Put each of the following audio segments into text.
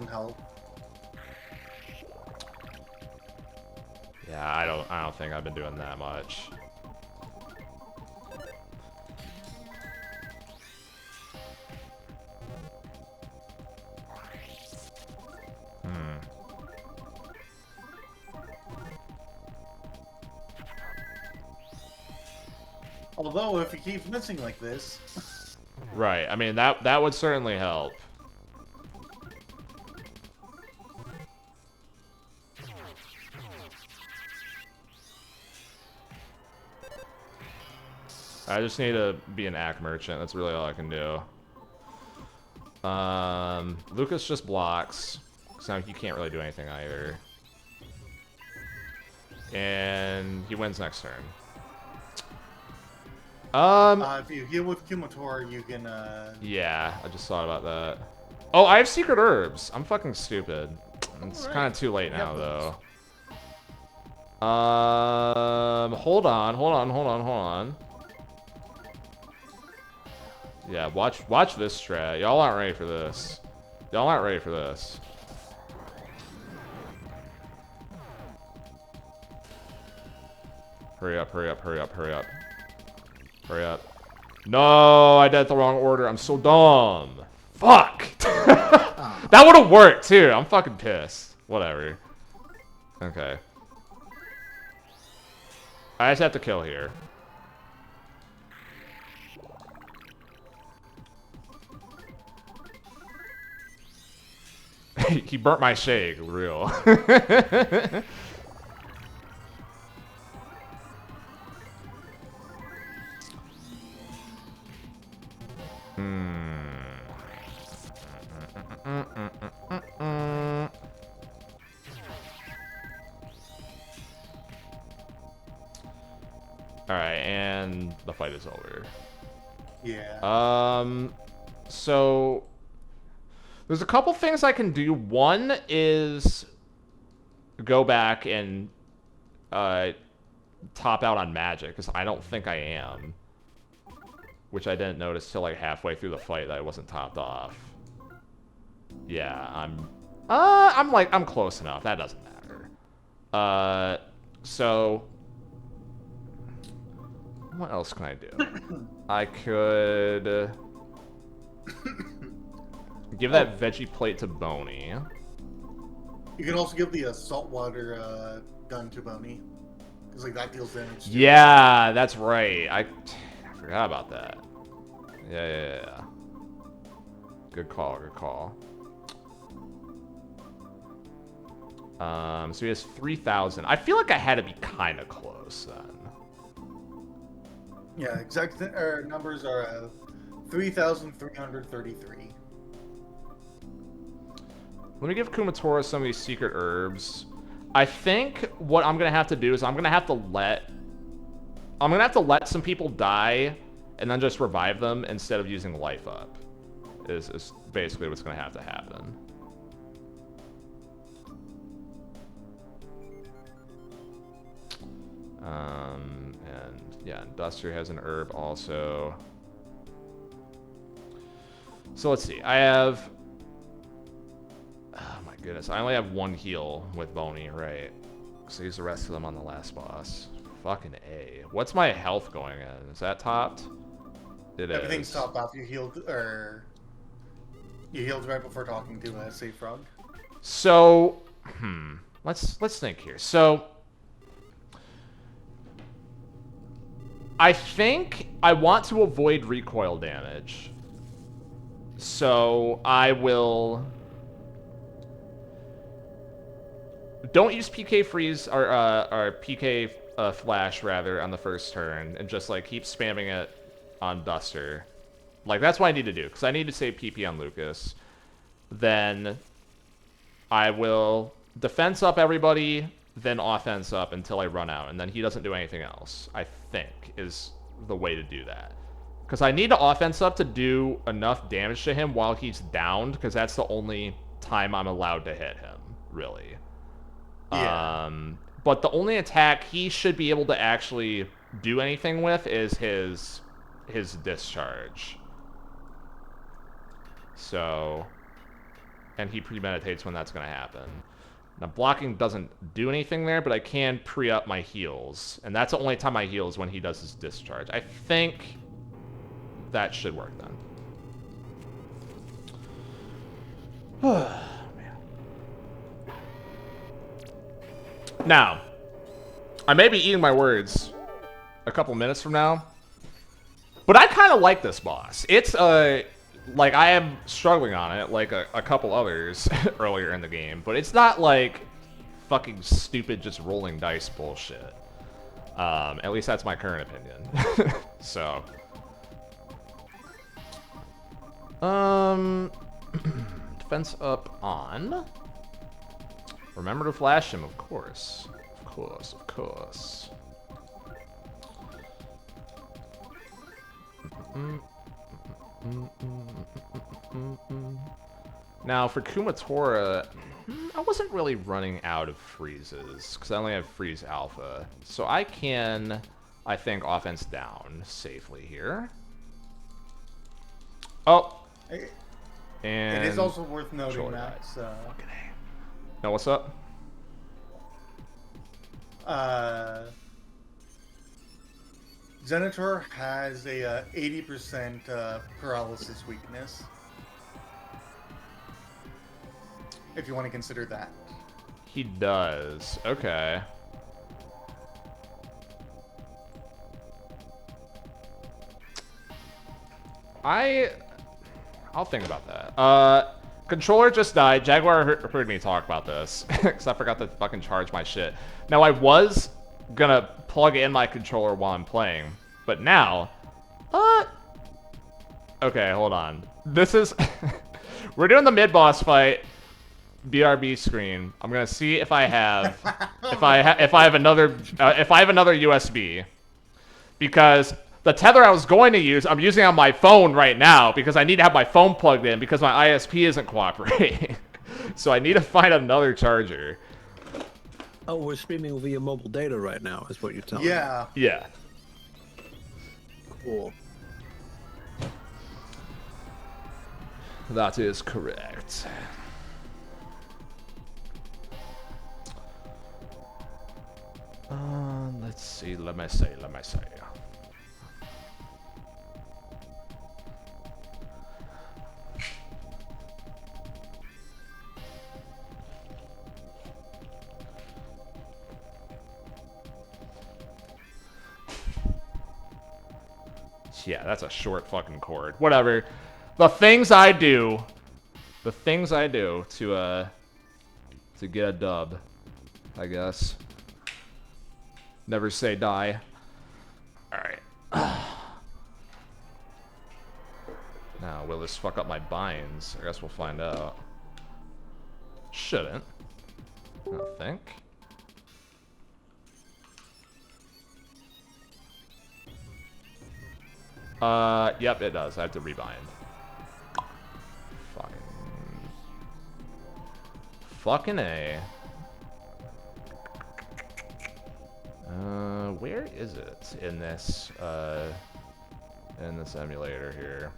help. Yeah, I don't think I've been doing that much. Although, if he keeps missing like this... Right, I mean, that would certainly help. I just need to be an act merchant. That's really all I can do. Lucas just blocks. So he can't really do anything either. And he wins next turn. if you heal with Kumator, you can, Yeah, I just thought about that. Oh, I have secret herbs. I'm fucking stupid. It's kind of too late now, though. Hold on. Yeah, watch this strat. Y'all aren't ready for this. Y'all aren't ready for this. Hurry up. No, I did the wrong order. I'm so dumb. Fuck! That would have worked, too. I'm fucking pissed. Whatever. Okay. I just have to kill here. He burnt my shake, real. Alright, and the fight is over. Yeah. So there's a couple things I can do. One is go back and top out on magic, because I don't think I am. Which I didn't notice till like halfway through the fight that I wasn't topped off. Yeah, I'm close enough. That doesn't matter. So what else can I do? I could give that veggie plate to Boney. You can also give the saltwater gun to Boney. Because, like, that deals damage too. Yeah, that's right. I forgot about that. Yeah. Good call. So he has 3,000. I feel like I had to be kind of close then. Yeah, exact numbers are 3,333. Let me give Kumatora some of these secret herbs. I think what I'm gonna have to do is I'm gonna have to let some people die and then just revive them instead of using life up. Is basically what's gonna have to happen. And yeah, Duster has an herb also. So let's see. I have... Oh my goodness. I only have one heal with Boney, right? So use the rest of them on the last boss. Fucking A. What's my health going in? Is that topped? Everything's topped off. You healed, you healed right before talking to a Safe Frog. So, let's think here. So, I think I want to avoid recoil damage. So, I will... Don't use PK freeze, or PK flash, rather, on the first turn, and just, like, keep spamming it on Duster. Like, that's what I need to do, because I need to save PP on Lucas. Then I will defense up everybody, then offense up until I run out, and then he doesn't do anything else, I think, is the way to do that. Because I need to offense up to do enough damage to him while he's downed, because that's the only time I'm allowed to hit him, really. Yeah. But the only attack he should be able to actually do anything with is his discharge. So and he premeditates when that's going to happen. Now, blocking doesn't do anything there, but I can pre-up my heals, and that's the only time I heal is when he does his discharge. I think that should work then. Man. Now, I may be eating my words a couple minutes from now, but I kind of like this boss. It's like I am struggling on it, like a couple others earlier in the game, but it's not like fucking stupid just rolling dice bullshit. At least that's my current opinion. So, defense up on. Remember to flash him, of course. Of course, of course. Now, for Kumatora, I wasn't really running out of freezes, because I only have freeze alpha. So I can, I think, offense down safely here. Oh! And it is also worth noting that... No, what's up? Zenitor has a 80% paralysis weakness. If you want to consider that. He does. Okay. I'll think about that. Controller just died. Jaguar heard me talk about this, because I forgot to fucking charge my shit. Now, I was gonna plug in my controller while I'm playing, but now... Okay, hold on. This is... We're doing the mid-boss fight. BRB screen. I'm gonna see if I have... if I have another USB. Because... the tether I was going to use, I'm using on my phone right now because I need to have my phone plugged in because my ISP isn't cooperating. So I need to find another charger. Oh, we're streaming via mobile data right now, is what you're telling me. Yeah. Cool. That is correct. Let's see. Let me see. Yeah, that's a short fucking cord. Whatever. The things I do to get a dub, I guess. Never say die. Alright. Now, will this fuck up my binds? I guess we'll find out. Shouldn't. I don't think. Yep, it does. I have to rebind. Fucking A. Where is it in this emulator here?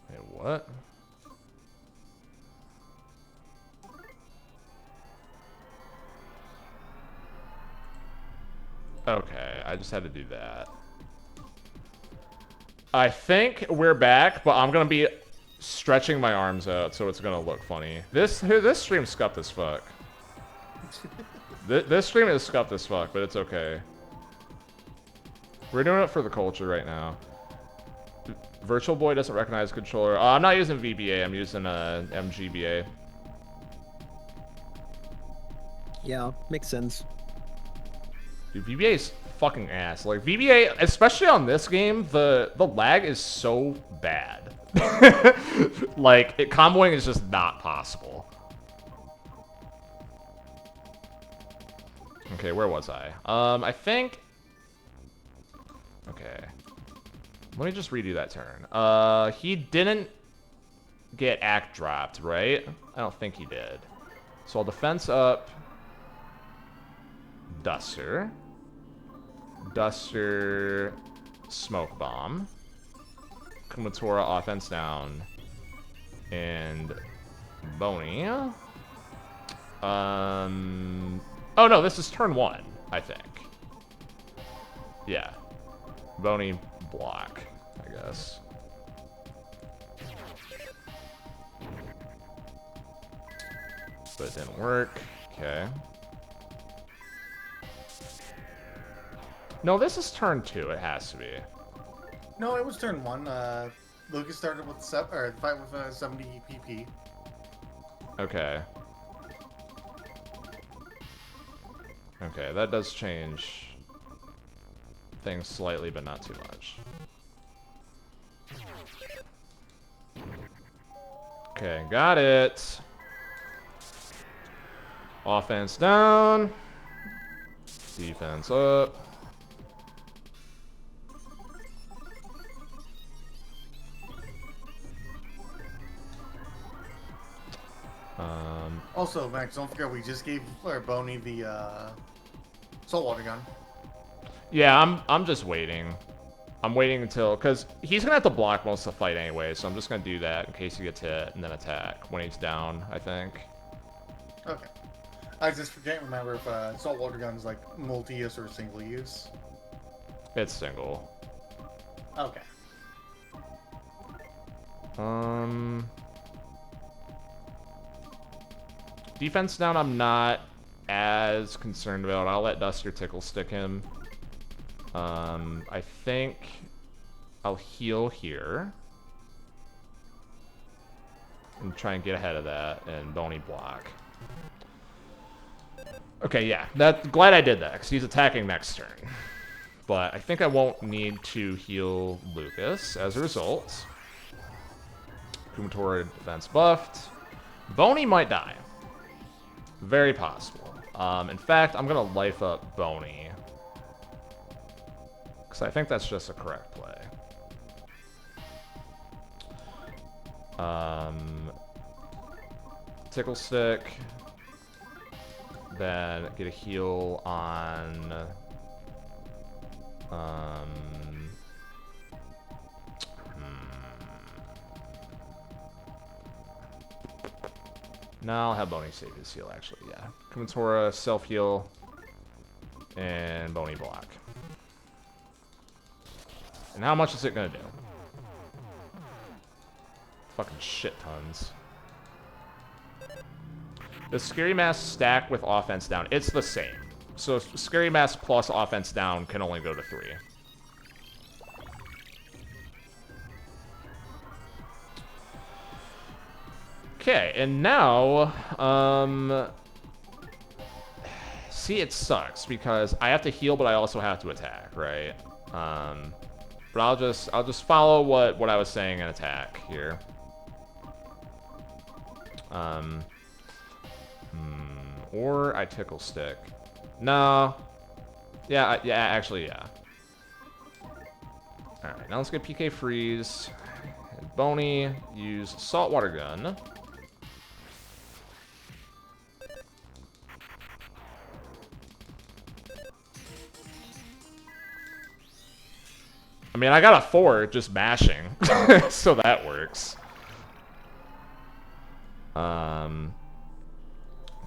Wait, what? Okay, I just had to do that. I think we're back, but I'm gonna be stretching my arms out, so it's gonna look funny. This stream's scuffed as fuck. This stream is scuffed as fuck, but it's okay. We're doing it for the culture right now. Virtual Boy doesn't recognize controller. I'm not using VBA. I'm using MGBA. Yeah, makes sense. Dude, VBA is fucking ass. Like, VBA, especially on this game, the lag is so bad. Like, comboing is just not possible. Okay, where was I? I think Okay. Let me just redo that turn. He didn't get act dropped, right? I don't think he did. So I'll defense up Duster. Duster, Smoke Bomb. Kumatora, offense down. And Boney. Oh no, this is turn 1, I think. Yeah. Boney block, I guess. But it didn't work. Okay. No, this is turn 2. It has to be. No, it was turn 1. Lucas started with the fight with 70 PP. Okay. Okay, that does change things slightly, but not too much. Okay, got it. Offense down. Defense up. Also, Max, don't forget we just gave Boney the saltwater gun. Yeah, I'm just waiting. I'm waiting until, because he's gonna have to block most of the fight anyway, so I'm just gonna do that in case he gets hit and then attack when he's down, I think. Okay. I just can't remember if saltwater gun's like multi-use or single use. It's single. Okay. Defense down, I'm not as concerned about. I'll let Duster tickle stick him. I think I'll heal here. And try and get ahead of that and Boney block. Okay, yeah. Glad I did that, because he's attacking next turn. But I think I won't need to heal Lucas as a result. Kumatora defense buffed. Boney might die. Very possible. In fact, I'm going to life up Boney. Because I think that's just a correct play. Tickle stick. Then get a heal on... No, I'll have Boney save his heal, actually, yeah. Kumatora, self-heal, and Boney block. And how much is it gonna do? Fucking shit tons. Does Scary Mask stack with offense down? It's the same. So Scary Mask plus offense down can only go to 3. Okay, and now, see, it sucks because I have to heal, but I also have to attack, right? But I'll just follow what I was saying and attack here. Or I tickle stick. No. Yeah, actually, yeah. Alright, now let's get PK freeze. And Boney, use saltwater gun. I mean, I got a 4 just mashing, so that works.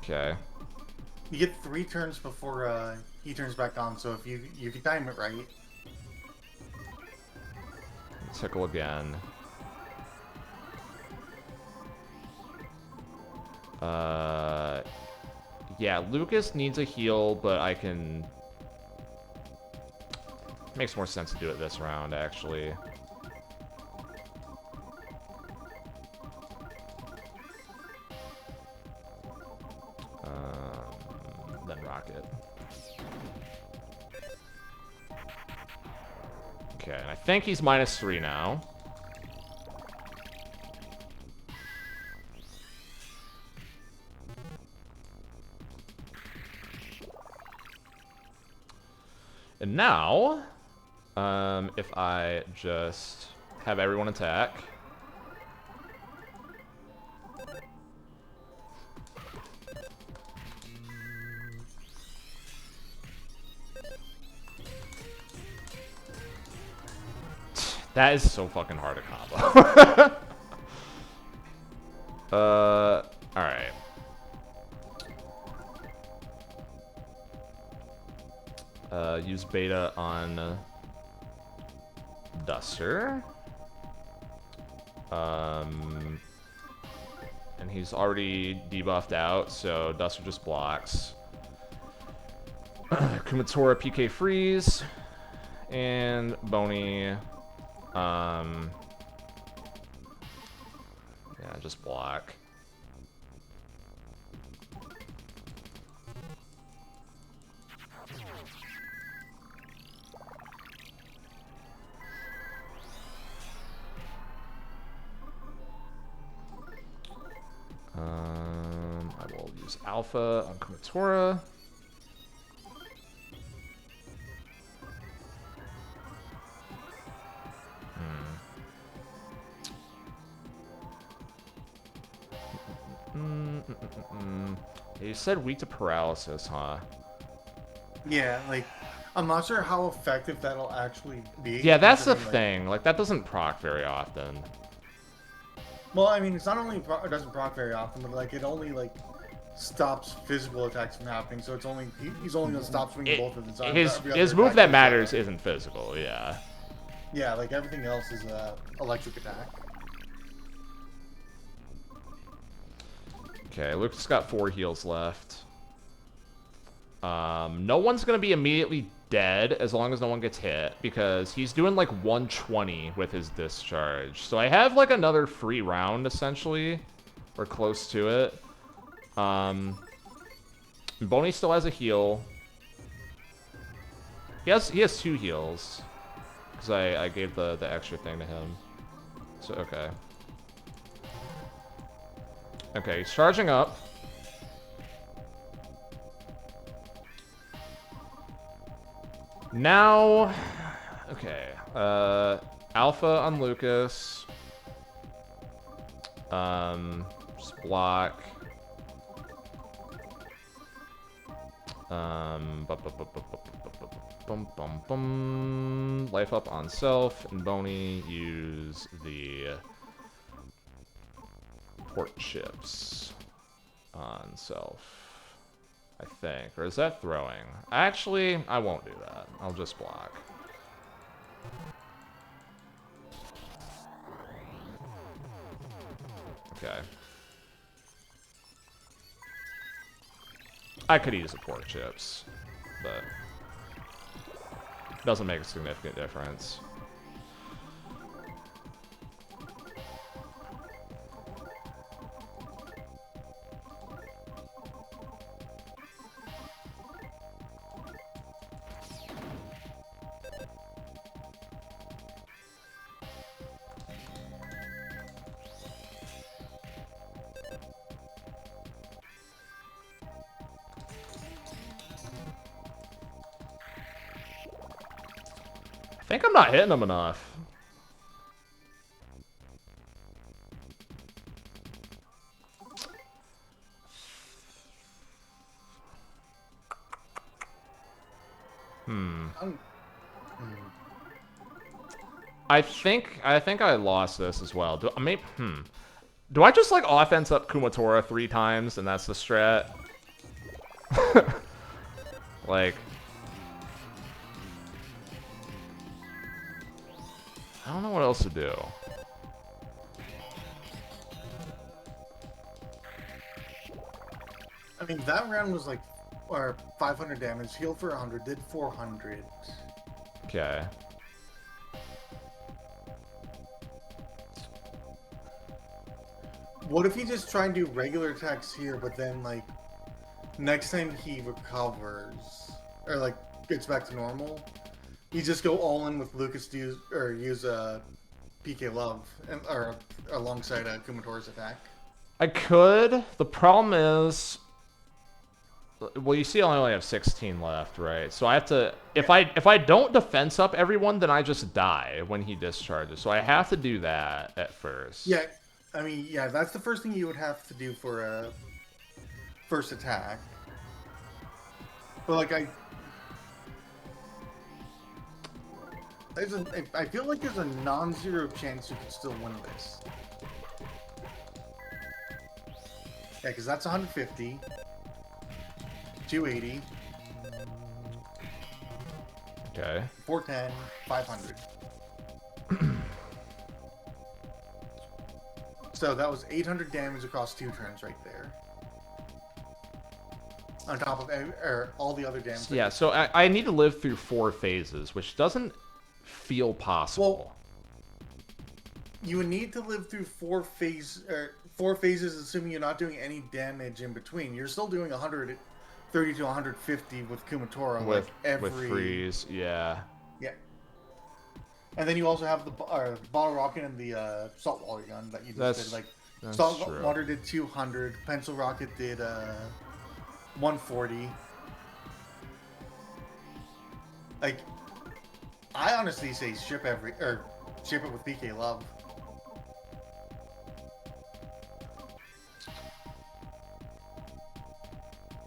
Okay. You get 3 turns before he turns back on, so if you can time it right. Tickle again. Yeah, Lucas needs a heal, but I can... Makes more sense to do it this round, actually. Then Rocket. Okay, and I think he's -3 now. And now, If I just have everyone attack. That is so fucking hard to combo. Alright. Use beta on Duster. And he's already debuffed out, so Duster just blocks. Kumatora PK freeze. And Boney. Yeah, just block. I will use Alpha on Kumatora. You said weak to paralysis, huh? Yeah, like, I'm not sure how effective that'll actually be. Yeah, that's the considering, thing. Like, that doesn't proc very often. Well, I mean, it's not only it doesn't proc very often, but like it only like stops physical attacks from happening. So it's only he's only gonna stop swinging both of his arms. His move that matters isn't physical. Yeah. Yeah, like everything else is electric attack. Okay, Lucas got 4 heals left. No one's gonna be immediately dead as long as no one gets hit, because he's doing like 120 with his discharge. So I have like another free round essentially, or close to it. Boney still has a heal. He has 2 heals, because I gave the extra thing to him. So okay. Okay, he's charging up. Now, okay, Alpha on Lucas. Just block. Life up on self, and Boney use the port chips on self. I think. Or is that throwing? Actually, I won't do that. I'll just block. Okay. I could use the pork chips, but doesn't make a significant difference. I think I'm not hitting him enough. I think I lost this as well. Do I just like offense up Kumatora 3 times and that's the strat? Like, I don't know what else to do. I mean, that round was like, or 500 damage, healed for 100, did 400. Okay. What if he just try and do regular attacks here, but then like next time he recovers or like gets back to normal, you just go all in with Lucas to use PK Love or alongside Kumatora's attack. I could. The problem is Well, you see, I only have 16 left, right? So I have to. If I don't defense up everyone, then I just die when he discharges. So I have to do that at first. Yeah, I mean, yeah, that's the first thing you would have to do for a first attack. But like I feel like there's a non-zero chance you could still win this. Yeah, because that's 150, 280, Okay. 410, 500. So that was 800 damage across 2 turns right there. On top of all the other damage. Yeah. So I need to live through 4 phases, which doesn't feel possible. Well, you would need to live through 4 phases, assuming you're not doing any damage in between. You're still doing 130 to 150 with Kumatora, with like every with freeze, yeah. Yeah. And then you also have the bottle rocket and the salt water gun that you just did. Like salt true. water did 200, pencil rocket did 140. Like, I honestly say ship it with PK Love.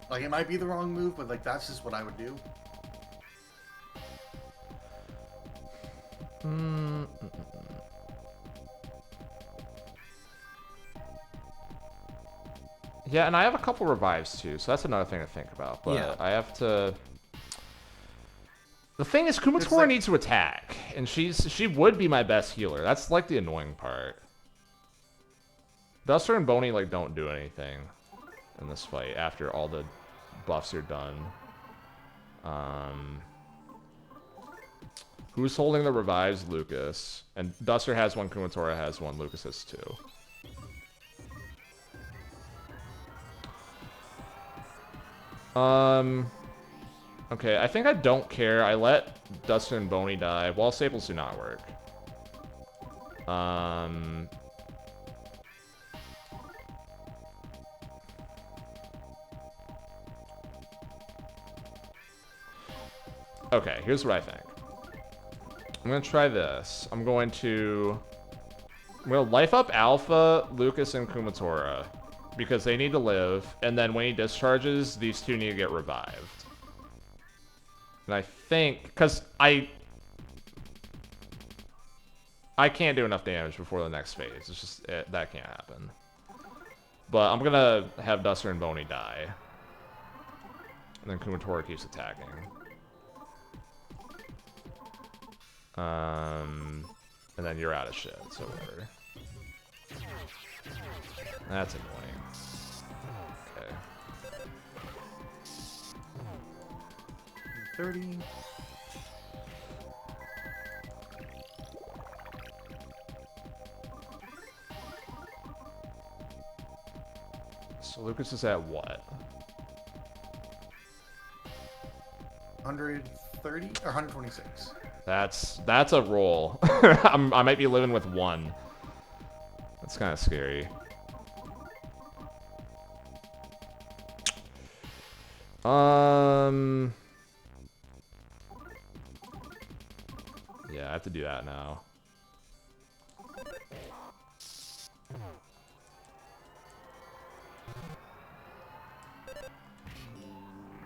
Like, it might be the wrong move, but like that's just what I would do. Yeah, and I have a couple revives too, so that's another thing to think about. But Yeah. I have to. The thing is, Kumatora needs to attack, and she would be my best healer. That's like the annoying part. Duster and Boney like don't do anything in this fight after all the buffs are done. Who's holding the revives? Lucas. And Duster has one, Kumatora has one, Lucas has 2. Okay, I think I don't care. I let Duster and Boney die. Wall staples do not work. Okay, here's what I think. I'm gonna try this. I'm gonna life up Alpha, Lucas, and Kumatora because they need to live, and then when he discharges, these 2 need to get revived. And I think, because I can't do enough damage before the next phase. It's just, that can't happen. But I'm gonna have Duster and Boney die. And then Kumatora keeps attacking. And then you're out of shit, so whatever. That's annoying. Okay. 30. So Lucas is at what? 130 or 126. That's a roll. I might be living with 1. That's kind of scary. Yeah, I have to do that now.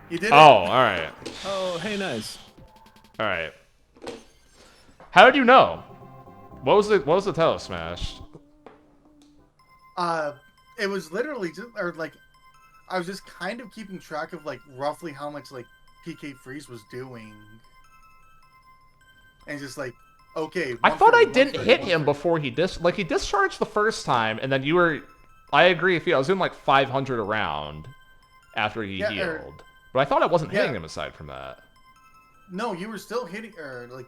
You did it. Oh, all right. Oh, hey, nice. All right. How did you know? What was the tele smash? It was literally just, or like, I was just kind of keeping track of like roughly how much like PK Freeze was doing, and just like, okay. I thought I 130, didn't 130, hit him before he he discharged the first time, and then you were. I agree with you. I was in like 500 around after he healed, but I thought I wasn't hitting him aside from that. No, you were still hitting, or like,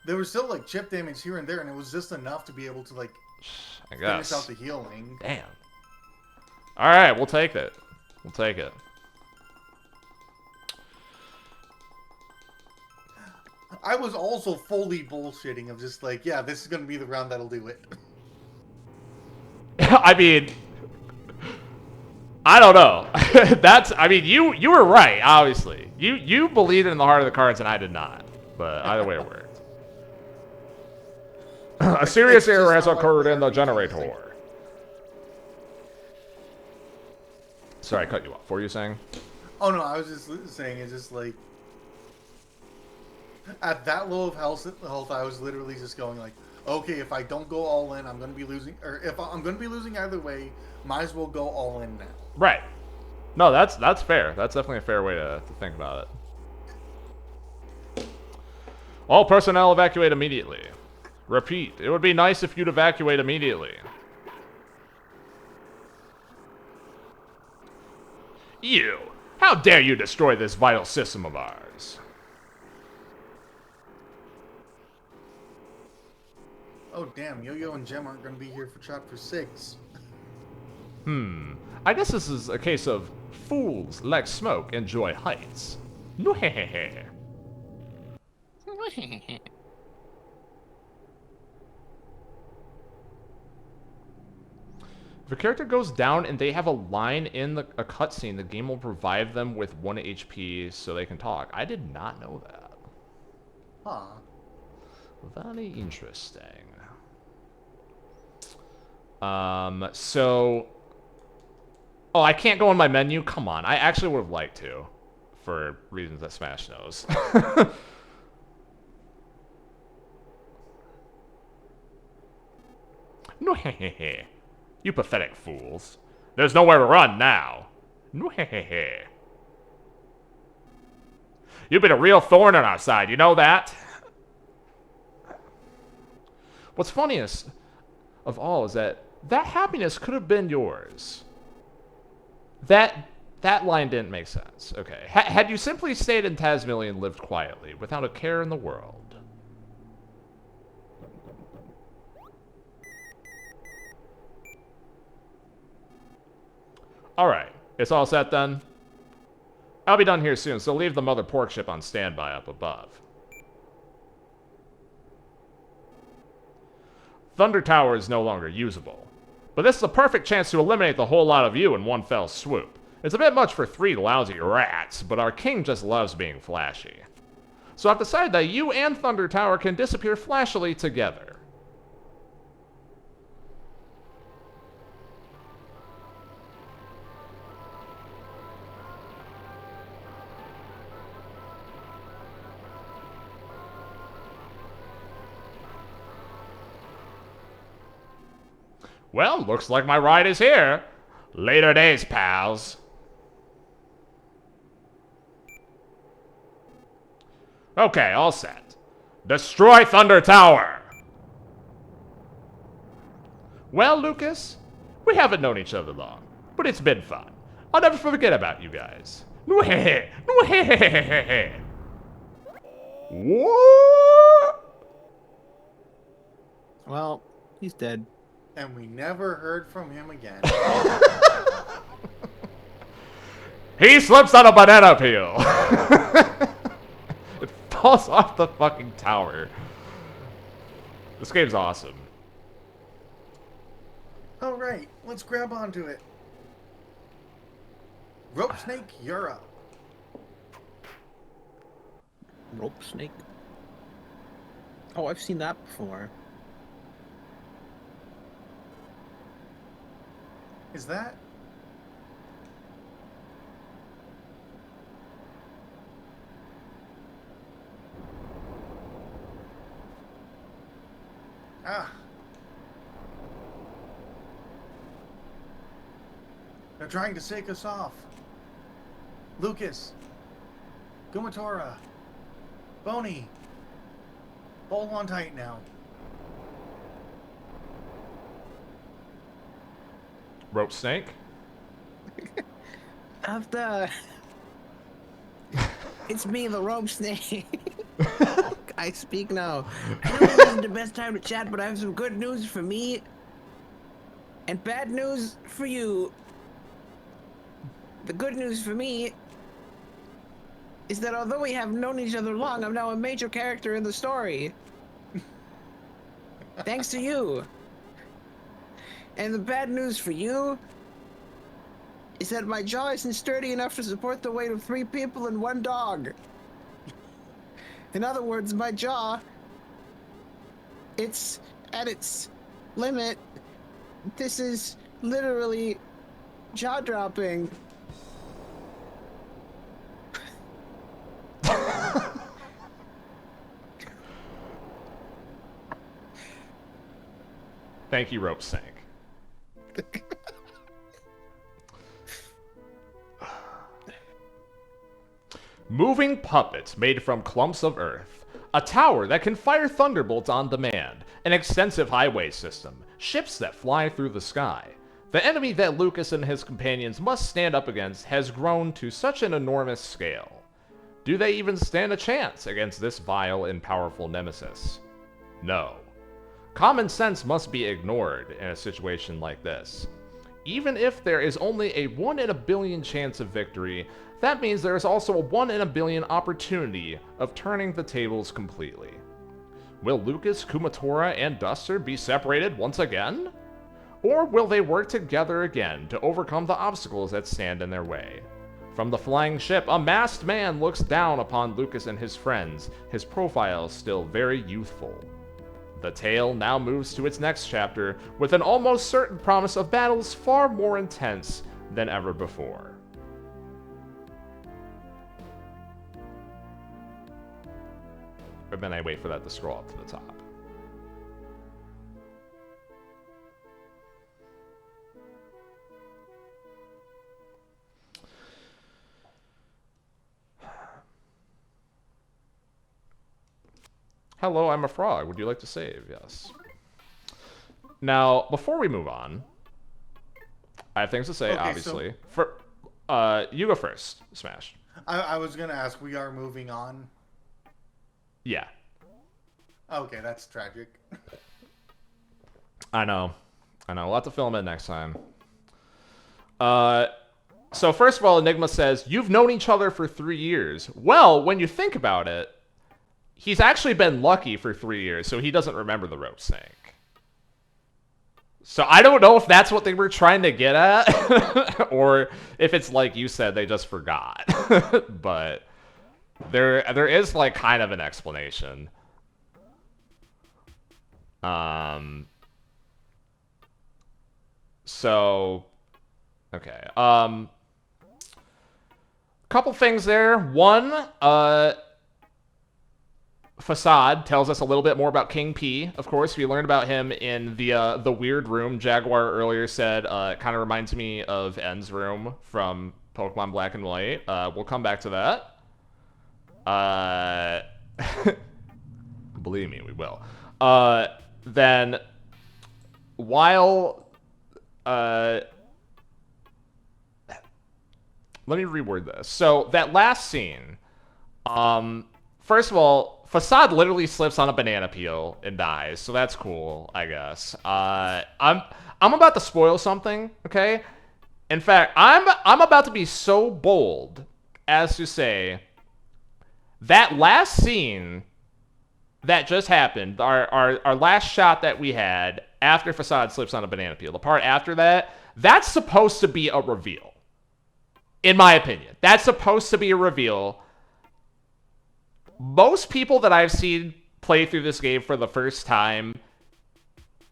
there was still like chip damage here and there, and it was just enough to be able to like I guess finish out the healing. Damn. All right, we'll take it. We'll take it. I was also fully bullshitting of just like, yeah, this is gonna be the round that'll do it. I mean, I don't know. I mean, you were right, obviously. You believed in the heart of the cards and I did not. But either way it worked. A serious error has occurred in the generator. Sorry, I cut you off. What were you saying? Oh no, I was just saying it's just like at that low of health, I was literally just going like, okay, if I don't go all in, I'm gonna be losing, or if I'm gonna be losing either way, might as well go all in now. Right. No, that's fair. That's definitely a fair way to think about it. All personnel evacuate immediately. Repeat, it would be nice if you'd evacuate immediately. You! How dare you destroy this vital system of ours? Oh damn, Yo-Yo and Jem aren't gonna be here for chapter 6. I guess this is a case of fools like smoke enjoy heights. If a character goes down and they have a line in a cutscene, the game will provide them with 1 HP so they can talk. I did not know that. Huh. Very interesting. So... Oh, I can't go on my menu? Come on. I actually would have liked to. For reasons that Smash knows. No, you pathetic fools. There's nowhere to run now. No, you've been a real thorn on our side, you know that? What's funniest of all is that happiness could have been yours. That line didn't make sense. Okay. Had you simply stayed in Tasmania and lived quietly, without a care in the world. Alright. It's all set then? I'll be done here soon, so leave the mother pork ship on standby up above. Thunder Tower is no longer usable. But this is a perfect chance to eliminate the whole lot of you in one fell swoop. It's a bit much for 3 lousy rats, but our king just loves being flashy. So I've decided that you and Thunder Tower can disappear flashily together. Well, looks like my ride is here. Later days, pals. Okay, all set. Destroy Thunder Tower! Well, Lucas, we haven't known each other long, but it's been fun. I'll never forget about you guys. What? Well, he's dead. And we never heard from him again. He slips on a banana peel. It falls off the fucking tower. This game's awesome. All right, let's grab onto it. Rope Snake, you're up. Rope snake? Oh, I've seen that before. Is that? Ah. They're trying to shake us off. Lucas. Gumatora. Boney. Hold on tight now. Rope snake? After... It's me, the rope snake. I speak now. I know this isn't the best time to chat, but I have some good news for me and bad news for you. The good news for me is that although we have known each other long, I'm now a major character in the story. Thanks to you. And the bad news for you is that my jaw isn't sturdy enough to support the weight of 3 people and 1 dog. In other words, my jaw, it's at its limit. This is literally jaw-dropping. Thank you, Rope Sank. Moving puppets made from clumps of earth. A tower that can fire thunderbolts on demand. An extensive highway system. Ships that fly through the sky. The enemy that Lucas and his companions must stand up against has grown to such an enormous scale. Do they even stand a chance against this vile and powerful nemesis? No. Common sense must be ignored in a situation like this. Even if there is only a 1 in a billion chance of victory, that means there is also a 1 in a billion opportunity of turning the tables completely. Will Lucas, Kumatora, and Duster be separated once again? Or will they work together again to overcome the obstacles that stand in their way? From the flying ship, a masked man looks down upon Lucas and his friends, his profile still very youthful. The tale now moves to its next chapter, with an almost certain promise of battles far more intense than ever before. And then I wait for that to scroll up to the top. Hello, I'm a frog. Would you like to save? Yes. Now, before we move on, I have things to say, Okay, obviously. You go first, Smash. I was gonna ask, we are moving on. Yeah. Okay, that's tragic. I know. We'll have to film it next time. So first of all, Enigma says, you've known each other for 3 years. Well, when you think about it, he's actually been lucky for 3 years, so he doesn't remember the rope snake. So I don't know if that's what they were trying to get at, or if it's like you said, they just forgot. But there is like kind of an explanation. So okay. Couple things there. One, Facade tells us a little bit more about King P. Of course, we learned about him in the weird room. Jaguar earlier said it kind of reminds me of N's room from Pokemon Black and White. We'll come back to that. Believe me, we will. Then, while let me reword this. So that last scene, first of all, Facade literally slips on a banana peel and dies, so that's cool, I guess. I'm about to spoil something, okay? In fact, I'm about to be so bold as to say that last scene that just happened, our last shot that we had after Facade slips on a banana peel, the part after that, that's supposed to be a reveal. In my opinion, that's supposed to be a reveal. Most people that I've seen play through this game for the first time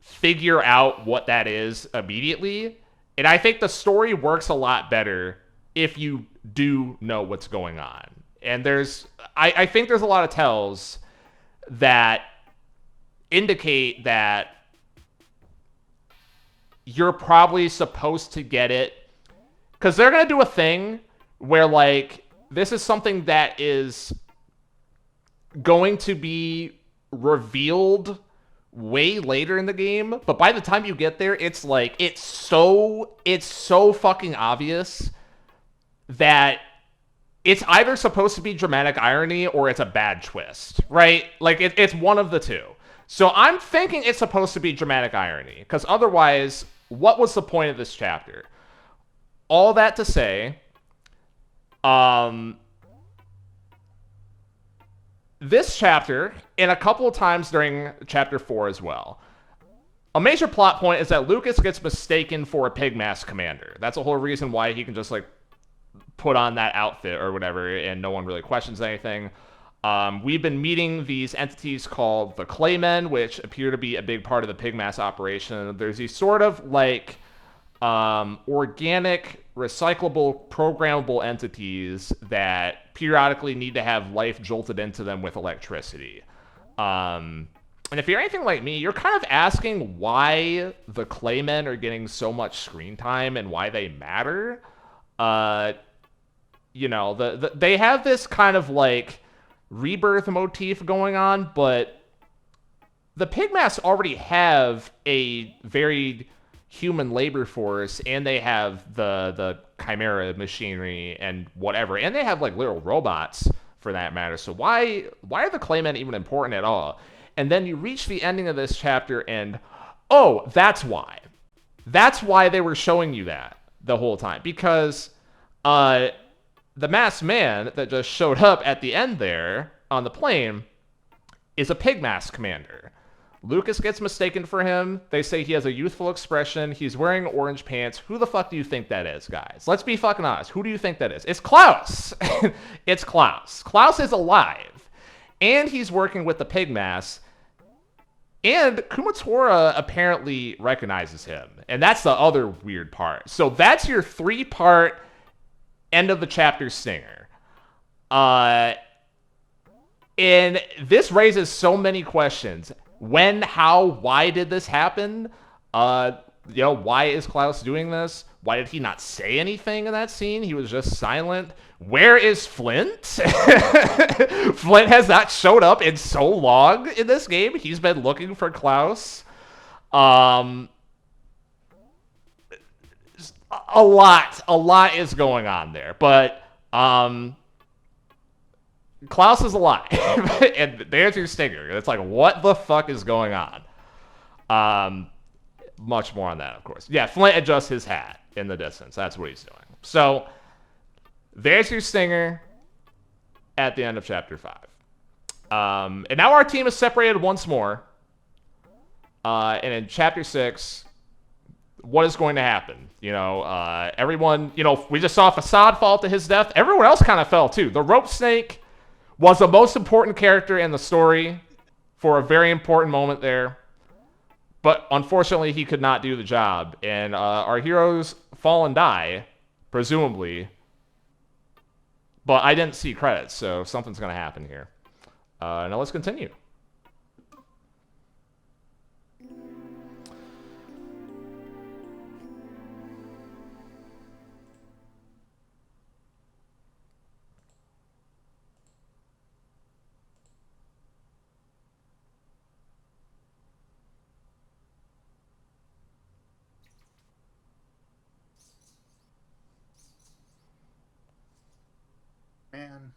figure out what that is immediately. And I think the story works a lot better if you do know what's going on. And I think there's a lot of tells that indicate that you're probably supposed to get it. Because they're going to do a thing where, like, this is something that is going to be revealed way later in the game, but by the time you get there, it's like it's so fucking obvious that it's either supposed to be dramatic irony or it's a bad twist, right? Like it's one of the two. So I'm thinking it's supposed to be dramatic irony, because otherwise, what was the point of this chapter? All that to say, this chapter, and a couple of times during chapter 4 as well, a major plot point is that Lucas gets mistaken for a Pigmask commander. That's a whole reason why he can just like put on that outfit or whatever, and no one really questions anything. We've been meeting these entities called the Claymen, which appear to be a big part of the Pigmask operation. There's these sort of like organic, recyclable, programmable entities that periodically need to have life jolted into them with electricity. And if you're anything like me, you're kind of asking why the Claymen are getting so much screen time and why they matter. They have this kind of like rebirth motif going on, but the Pigmasks already have a very human labor force, and they have the Chimera machinery and whatever, and they have like little robots for that matter. So why are the Claymen even important at all? And then you reach the ending of this chapter, and oh, that's why. That's why they were showing you that the whole time, because the masked man that just showed up at the end there on the plane is a Pigmask commander. Lucas gets mistaken for him. They say he has a youthful expression. He's wearing orange pants. Who the fuck do you think that is, guys? Let's be fucking honest. Who do you think that is? It's Klaus. It's Klaus. Klaus is alive. And he's working with the Pigmask. And Kumatora apparently recognizes him. And that's the other weird part. So that's your 3-part end of the chapter stinger. And this raises so many questions. When, how, why did this happen? Why is Klaus doing this? Why did he not say anything in that scene? He was just silent. Where is Flint? Flint has not showed up in so long in this game. He's been looking for Klaus. A lot is going on there. But Klaus is alive. And there's your stinger. It's like, what the fuck is going on? Much more on that, of course. Yeah, Flint adjusts his hat in the distance. That's what he's doing. So, there's your stinger at the end of Chapter 5. And now our team is separated once more. And in Chapter 6, what is going to happen? Everyone, we just saw Facade fall to his death. Everyone else kind of fell, too. The Rope Snake was the most important character in the story for a very important moment there. But unfortunately, he could not do the job. And our heroes fall and die, presumably. But I didn't see credits, so something's going to happen here. Now let's continue. Man.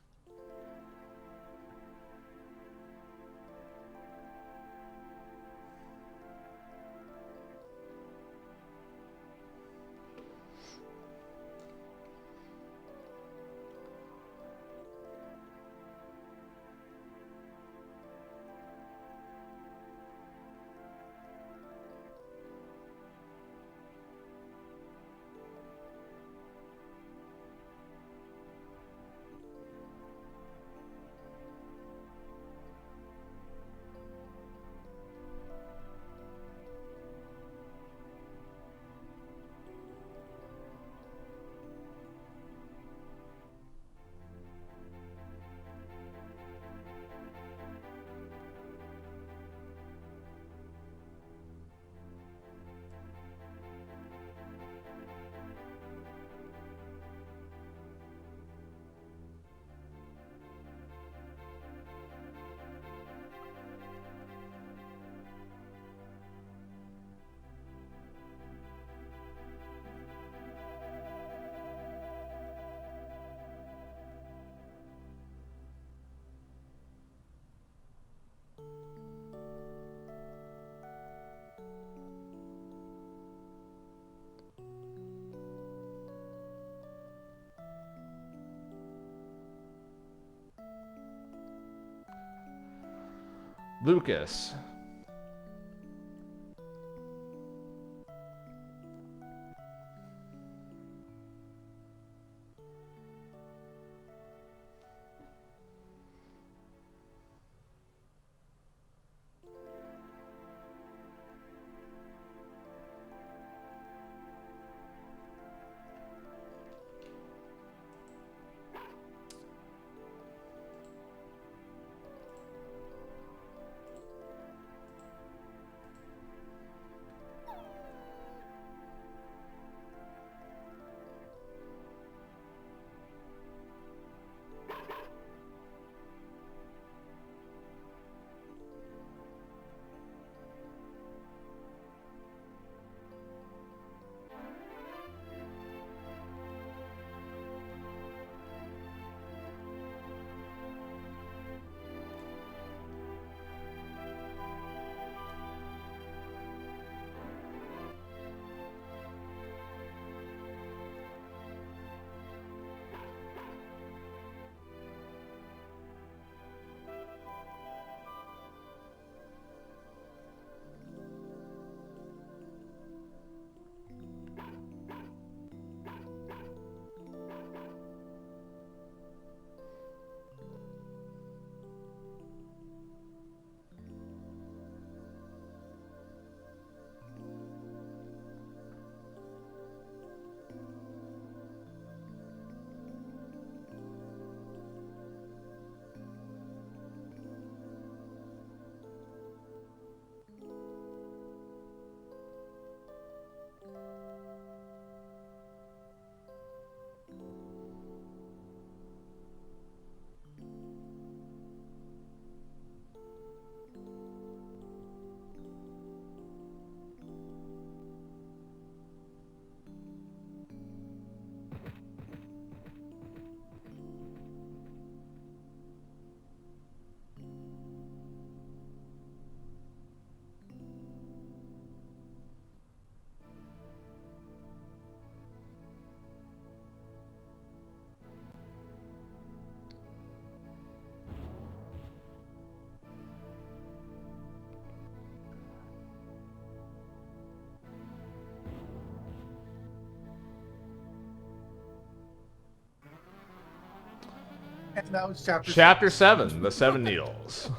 That was chapter Chapter 6. 7, The Seven Needles.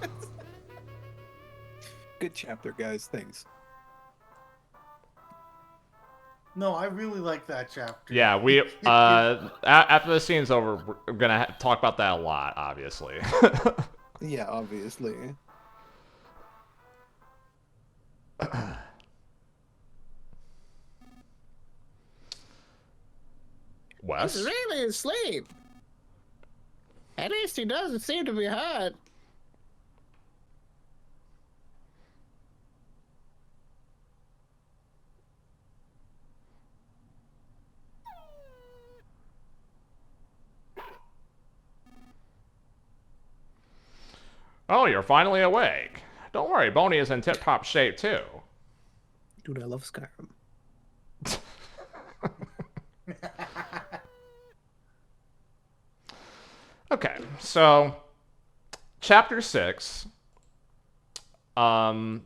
Good chapter, guys. Thanks. No, I really like that chapter. Yeah, we after the scene's over, we're gonna talk about that a lot, obviously. Yeah, obviously. Wes? He's really asleep. At least he doesn't seem to be hurt. Oh, you're finally awake. Don't worry, Boney is in tip-top shape too. Dude, I love Skyrim. Okay, so chapter 6. I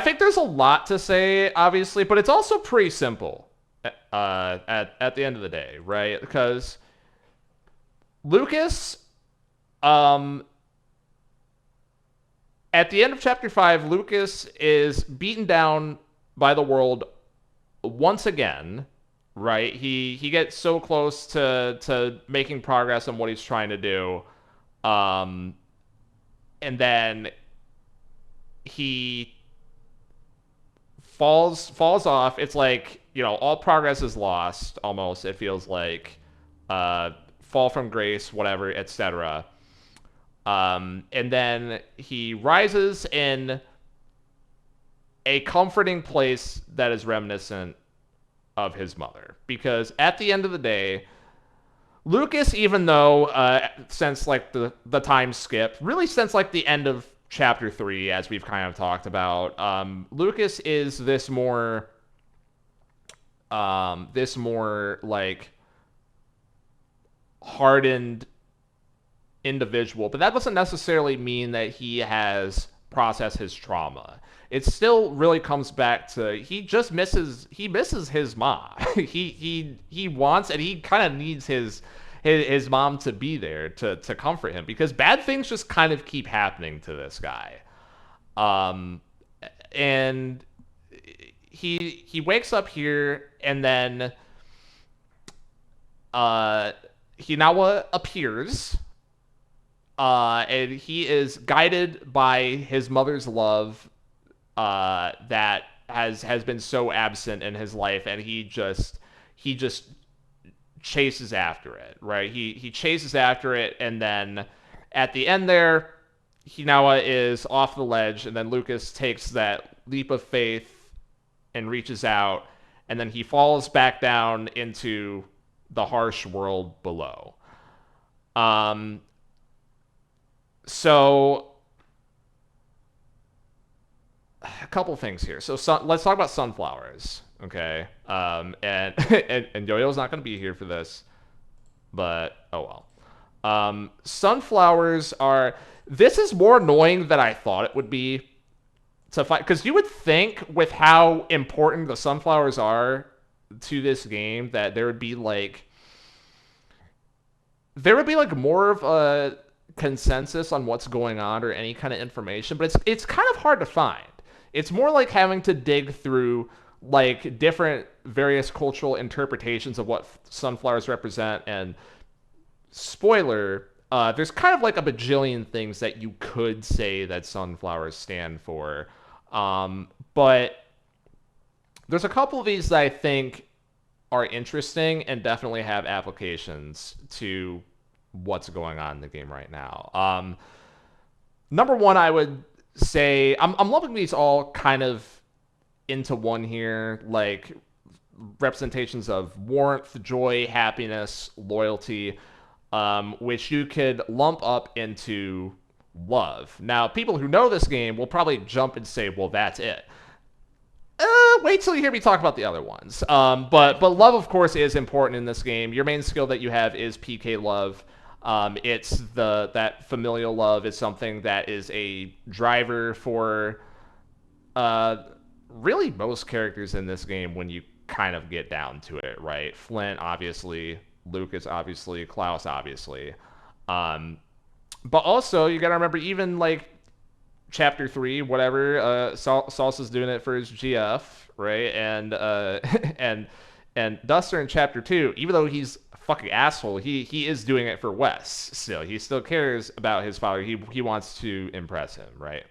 think there's a lot to say, obviously, but it's also pretty simple at the end of the day, right? Because Lucas, at the end of chapter 5, Lucas is beaten down by the world once again, right? He gets so close to making progress on what he's trying to do, and then he falls off. It's like, all progress is lost almost. It feels like fall from grace, whatever, etc. And then he rises in a comforting place that is reminiscent of his mother, because at the end of the day, Lucas, even though since like the time skip, really since like the end of chapter 3, as we've kind of talked about, Lucas is this more like hardened individual, but that doesn't necessarily mean that he has processed his trauma. It still really comes back to he misses his mom. he wants, and he kind of needs his mom to be there to comfort him, because bad things just kind of keep happening to this guy. And he wakes up here, and then Hinawa appears, and he is guided by his mother's love that has been so absent in his life, and he just chases after it, right? He chases after it, and then at the end there, Hinawa is off the ledge, and then Lucas takes that leap of faith and reaches out, and then he falls back down into the harsh world below. So a couple things here. So let's talk about sunflowers, okay? And Yo-Yo's not going to be here for this, but oh well. Sunflowers are. This is more annoying than I thought it would be to fight, because you would think with how important the sunflowers are to this game that there would be like more of a consensus on what's going on or any kind of information, but it's kind of hard to find. It's more like having to dig through like different various cultural interpretations of what sunflowers represent, and spoiler, there's kind of like a bajillion things that you could say that sunflowers stand for, but there's a couple of these that I think are interesting and definitely have applications to what's going on in the game right now. Number one, I would say I'm lumping these all kind of into one here, like representations of warmth, joy, happiness, loyalty, which you could lump up into love. Now, people who know this game will probably jump and say, well, that's it. Wait till you hear me talk about the other ones. But love, of course, is important in this game. Your main skill that you have is PK love. It's that familial love is something that is a driver for really most characters in this game when you kind of get down to it, right? Flint, obviously. Lucas, obviously. Klaus, obviously. But also, you gotta remember, even like chapter 3, whatever, Salsa's doing it for his GF, right? And and Duster in chapter 2, even though he's a fucking asshole, he is doing it for Wes still. He still cares about his father. He wants to impress him, right?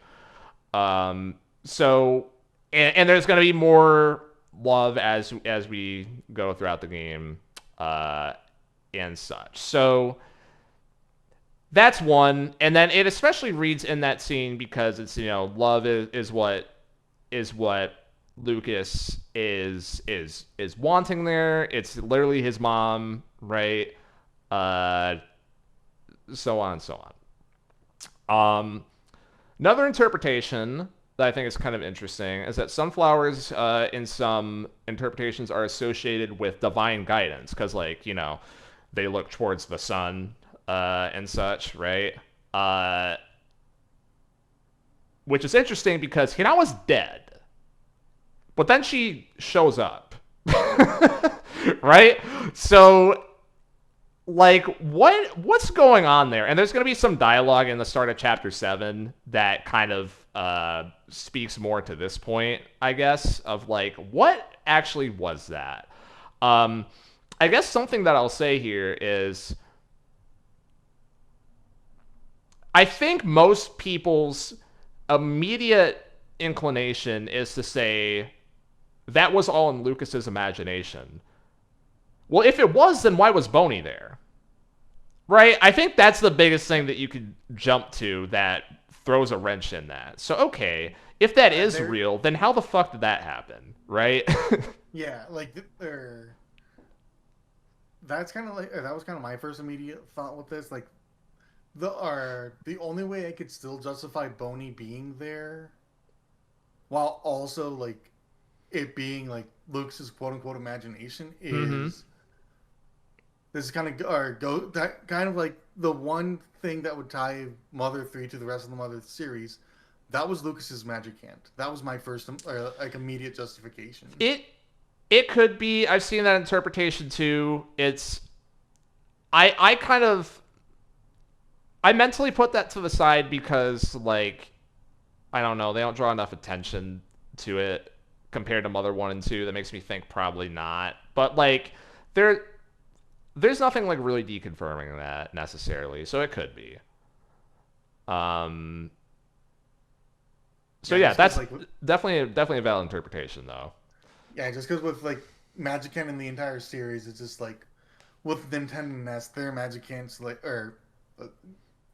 So and there's gonna be more love as we go throughout the game, and such. So that's one, and then it especially reads in that scene because it's, love is what Lucas is wanting there. It's literally his mom, right? So on and so on. Another interpretation that I think is kind of interesting is that sunflowers, in some interpretations, are associated with divine guidance because, like, they look towards the sun, and such, right? Which is interesting because Hinawa's dead, but then she shows up, right? So, like, what's going on there? And there's going to be some dialogue in the start of chapter 7 that kind of speaks more to this point, I guess, of like, what actually was that? I guess something that I'll say here is, I think most people's immediate inclination is to say that was all in Lucas's imagination. Well, if it was, then why was Boney there? Right? I think that's the biggest thing that you could jump to that throws a wrench in that. So, okay, if that is real, then how the fuck did that happen? Right? Yeah, like, that's kind of like, that was kind of my first immediate thought with this. Like, the only way I could still justify Boney being there, while also like it being like Luke's quote unquote imagination, is this is kind of that kind of like the one thing that would tie Mother 3 to the rest of the Mother series. That was Lucas's magic hand. That was my first like immediate justification. It could be. I've seen that interpretation too. It's I mentally put that to the side because, like, I don't know, they don't draw enough attention to it compared to Mother 1 and 2. That makes me think probably not. But, like, there's nothing, like, really deconfirming that necessarily, so it could be. So yeah, that's like, definitely a valid interpretation, though. Yeah, just because with, like, Magican in the entire series, it's just, like, with Nintendo and NES, their Magicans, like, or...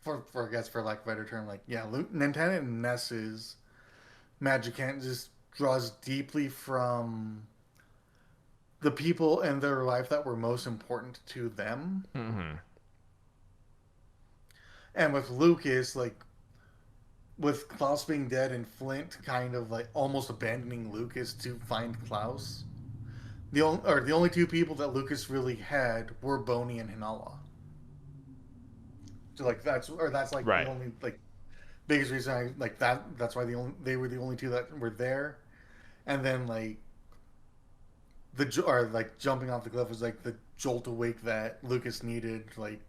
For I guess for lack of a better term, like, yeah, Nintendo and NES's Magicant just draws deeply from the people in their life that were most important to them. Mm-hmm. And with Lucas, like, with Klaus being dead and Flint kind of like almost abandoning Lucas to find Klaus, the only two people that Lucas really had were Boney and Hinawa. So like that's like right. The only like biggest reason I like that. That's why they were the only two that were there, and then like jumping off the cliff was like the jolt awake that Lucas needed like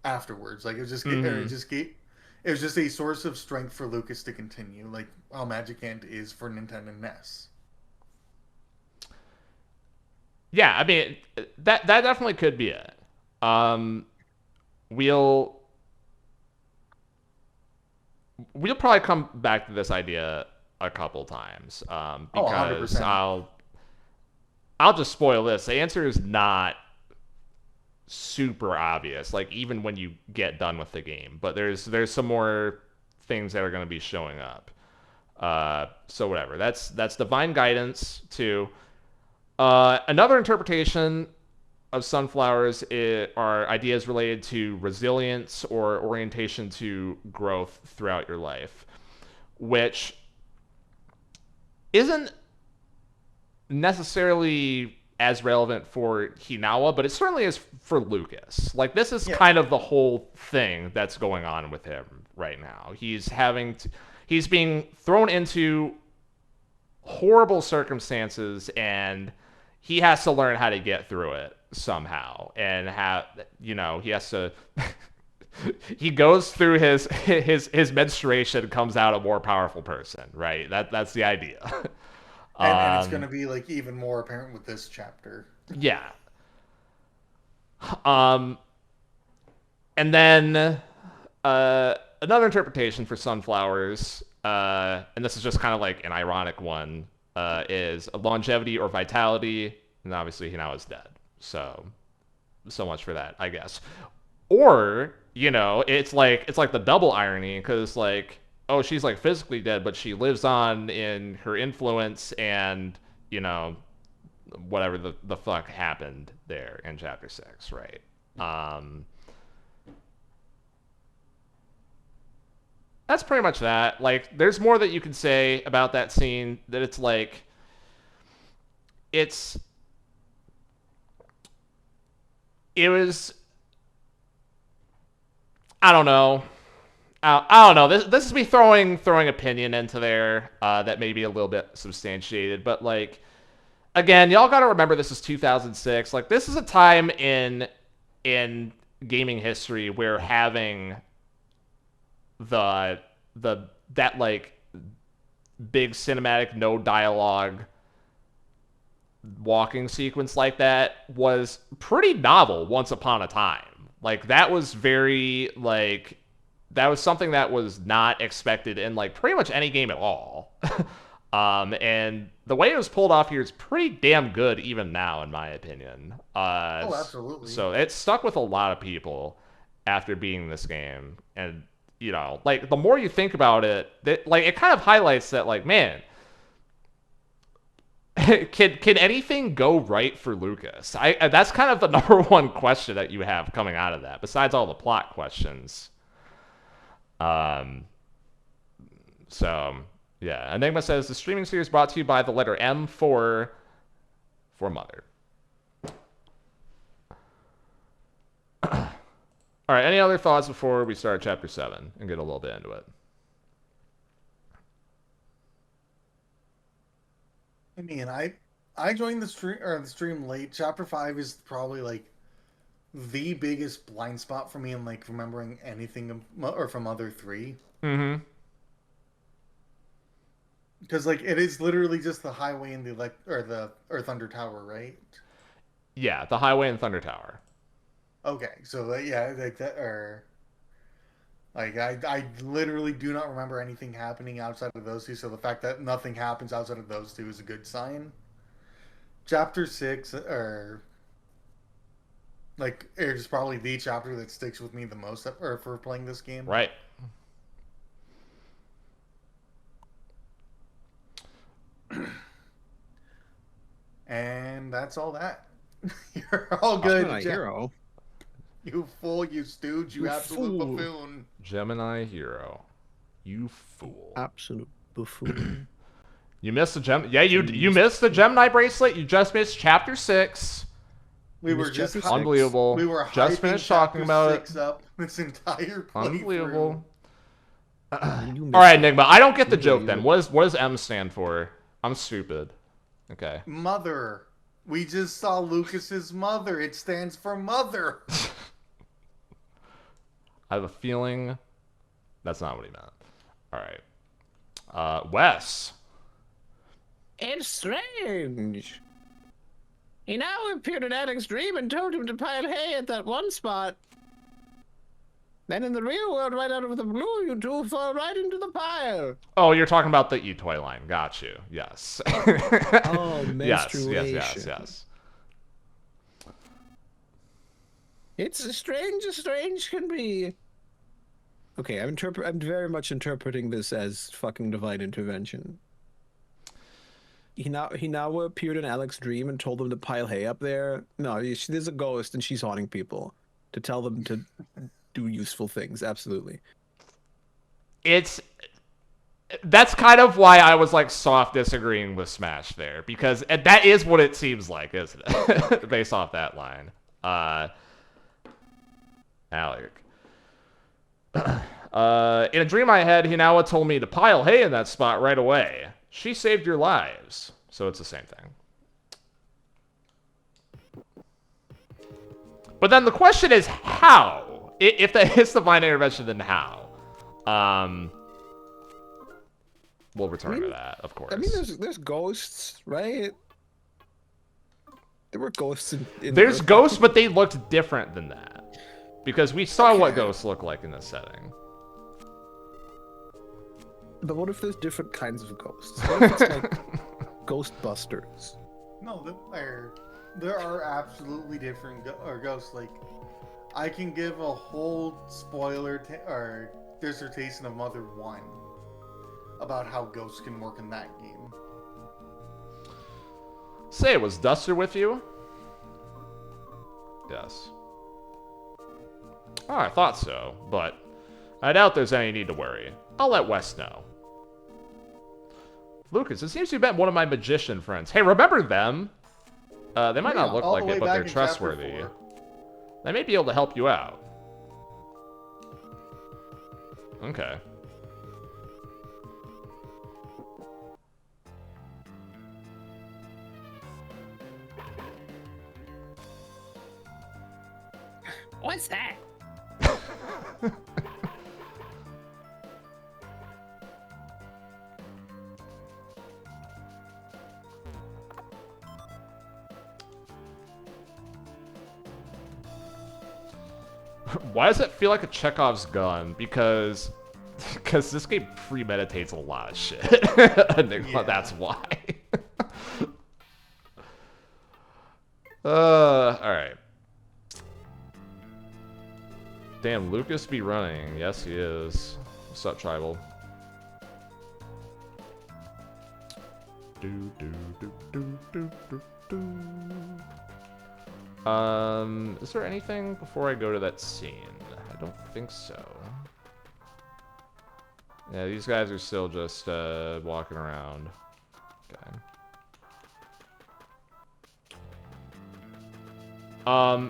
afterwards. Like it was just it was just a source of strength for Lucas to continue, like how Magic Hand is for Nintendo and NES. Yeah, I mean that definitely could be it. We'll probably come back to this idea a couple times, because I'll just spoil this. The answer is not super obvious, like even when you get done with the game, but there's some more things that are going to be showing up. So whatever. That's divine guidance too. Another interpretation of sunflowers are ideas related to resilience or orientation to growth throughout your life, which isn't necessarily as relevant for Hinawa, but it certainly is for Lucas. Like, this is kind of the whole thing that's going on with him right now. He's being thrown into horrible circumstances, and he has to learn how to get through it somehow, and he has to. He goes through his menstruation, comes out a more powerful person, right? That's the idea. And it's going to be like even more apparent with this chapter. Yeah. And then another interpretation for sunflowers, and this is just kind of like an ironic one, is longevity or vitality, and obviously now is dead. So much for that, I guess. Or it's like the double irony, because like, oh, she's like physically dead, but she lives on in her influence, and whatever the fuck happened there in chapter 6, right? That's pretty much that. Like, there's more that you can say about that scene, that it's like, it was, I don't know. I don't know. This is me throwing opinion into there that may be a little bit substantiated, but like, again, y'all got to remember this is 2006. Like, this is a time in gaming history where having that like big cinematic, no dialogue walking sequence like that was pretty novel once upon a time. Like, that was very, like, that was something that was not expected in, like, pretty much any game at all. And the way it was pulled off here is pretty damn good even now, in my opinion. Oh, absolutely. So it stuck with a lot of people after beating this game. And, like, the more you think about it, like, it kind of highlights that, like, man, can anything go right for Lucas? That's kind of the number one question that you have coming out of that, besides all the plot questions. So yeah, Enigma says the streaming series brought to you by the letter M for mother. All right, any other thoughts before we start chapter 7 and get a little bit into it? I mean, I joined the stream late. Chapter 5 is probably like the biggest blind spot for me in like remembering anything or from Mother 3. Mm-hmm. Because like it is literally just the highway and the Thunder Tower, right? Yeah, the highway and Thunder Tower. Okay, so yeah, like that, or like I literally do not remember anything happening outside of those two. So the fact that nothing happens outside of those two is a good sign. Chapter 6, or like, it's probably the chapter that sticks with me the most for playing this game. Right. And that's all that. You're all good. Gemini Hero. You fool, you stooge, you absolute fool. buffoon. Gemini Hero. You fool. Absolute buffoon. You missed the gem. Yeah, you missed the Gemini bracelet. You just missed chapter 6. We were just unbelievable. We were just finished talking about it. Up this entire playthrough. Unbelievable. All right, Enigma. I don't get the joke then. What does M stand for? I'm stupid. Okay. Mother. We just saw Lucas's mother. It stands for mother. I have a feeling that's not what he meant. All right. Wes. It's strange. He now appeared in Alec's dream and told him to pile hay at that one spot. Then in the real world, right out of the blue, you two fall right into the pile. Oh, you're talking about the e-toy line. Got you. Yes. Oh, menstruation. Yes. It's as strange can be. Okay, I'm very much interpreting this as fucking divine intervention. He now appeared in Alec's dream and told them to pile hay up there. No, there's a ghost and she's haunting people to tell them to do useful things. Absolutely. That's kind of why I was like soft disagreeing with Smash there, because that is what it seems like, isn't it? Based off that line. Alec. In a dream I had, Hinawa told me to pile hay in that spot right away. She saved your lives. So it's the same thing. But then the question is how? If that is divine intervention, then how? We'll return to that, of course. I mean, there's ghosts, right? There were ghosts in There's Earth. ghosts, but they looked different than that. Because we saw what Okay. ghosts look like in this setting. But what if there's different kinds of ghosts? What if it's like Ghostbusters? No, there are absolutely different ghosts. Like, I can give a whole spoiler or dissertation of Mother 1 about how ghosts can work in that game. Say, was Duster with you? Yes. Oh, I thought so, but I doubt there's any need to worry. I'll let Wes know. Lucas, it seems you met one of my magician friends. Hey, remember them? They might not look all like the way it, but back they're in chapter trustworthy. 4. They may be able to help you out. Okay. What's that? Why does it feel like a Chekhov's gun? Because this game premeditates a lot of shit. Yeah. That's why. Alright. Damn, Lucas be running. Yes, he is. What's up, Tribal? Is there anything before I go to that scene? I don't think so. Yeah, these guys are still just, walking around. Okay. Oh.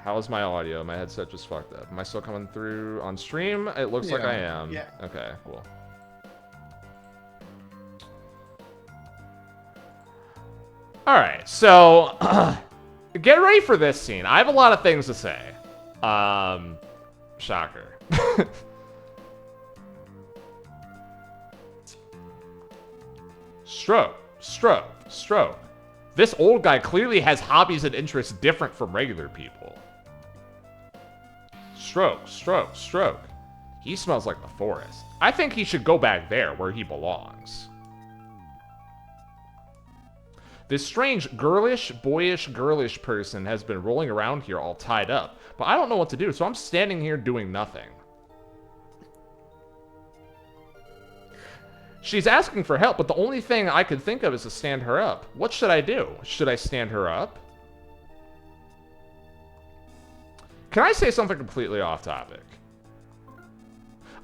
How's my audio? My headset just fucked up. Am I still coming through on stream? It looks like Yeah. I am. Yeah. Okay, cool. Alright, so get ready for this scene. I have a lot of things to say. Shocker. Stroke, stroke, stroke. This old guy clearly has hobbies and interests different from regular people. Stroke, stroke, stroke. He smells like the forest. I think he should go back there where he belongs. This strange, girlish, boyish, girlish person has been rolling around here all tied up, but I don't know what to do, so I'm standing here doing nothing. She's asking for help, but the only thing I could think of is to stand her up. What should I do? Should I stand her up? Can I say something completely off topic?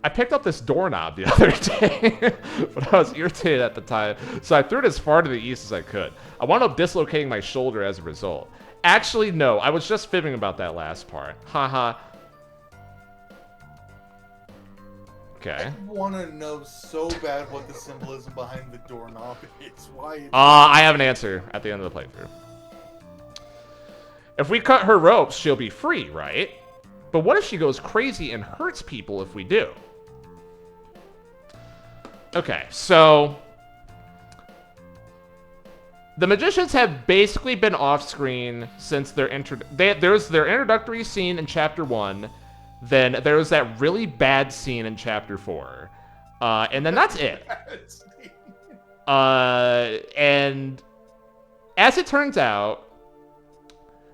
I picked up this doorknob the other day, but I was irritated at the time, so I threw it as far to the east as I could. I wound up dislocating my shoulder as a result. Actually, no, I was just fibbing about that last part. Haha. Okay. I want to know so bad what the symbolism behind the doorknob is. Why? I have an answer at the end of the playthrough. If we cut her ropes, she'll be free, right? But what if she goes crazy and hurts people if we do? Okay, so the magicians have basically been off-screen since their there's their introductory scene in Chapter 1, then there was that really bad scene in Chapter 4, and then that's it. And as it turns out,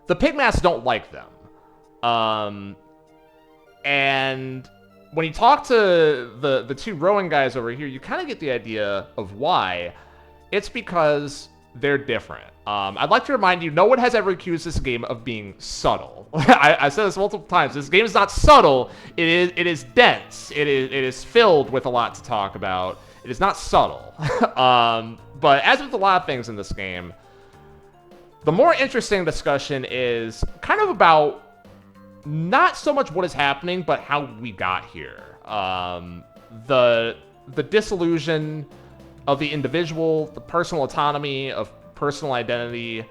the Pigmasks don't like them. And when you talk to the two rowing guys over here, you kind of get the idea of why. It's because they're different. I'd like to remind you, no one has ever accused this game of being subtle. I said this multiple times. This game is not subtle. It is dense. It is filled with a lot to talk about. It is not subtle. But as with a lot of things in this game, the more interesting discussion is kind of about not so much what is happening, but how we got here. The disillusion of the individual, the personal autonomy of personal identity,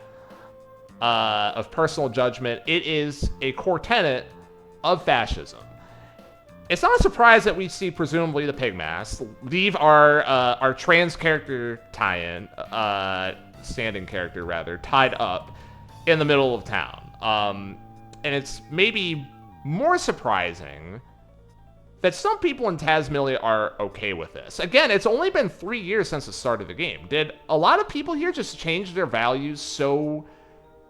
of personal judgment. It is a core tenet of fascism. It's not a surprise that we see presumably the pigmask leave our trans character tie-in, standing character rather, tied up in the middle of town. And it's maybe more surprising that some people in Tasmania are okay with this. Again, it's only been 3 years since the start of the game. Did a lot of people here just change their values so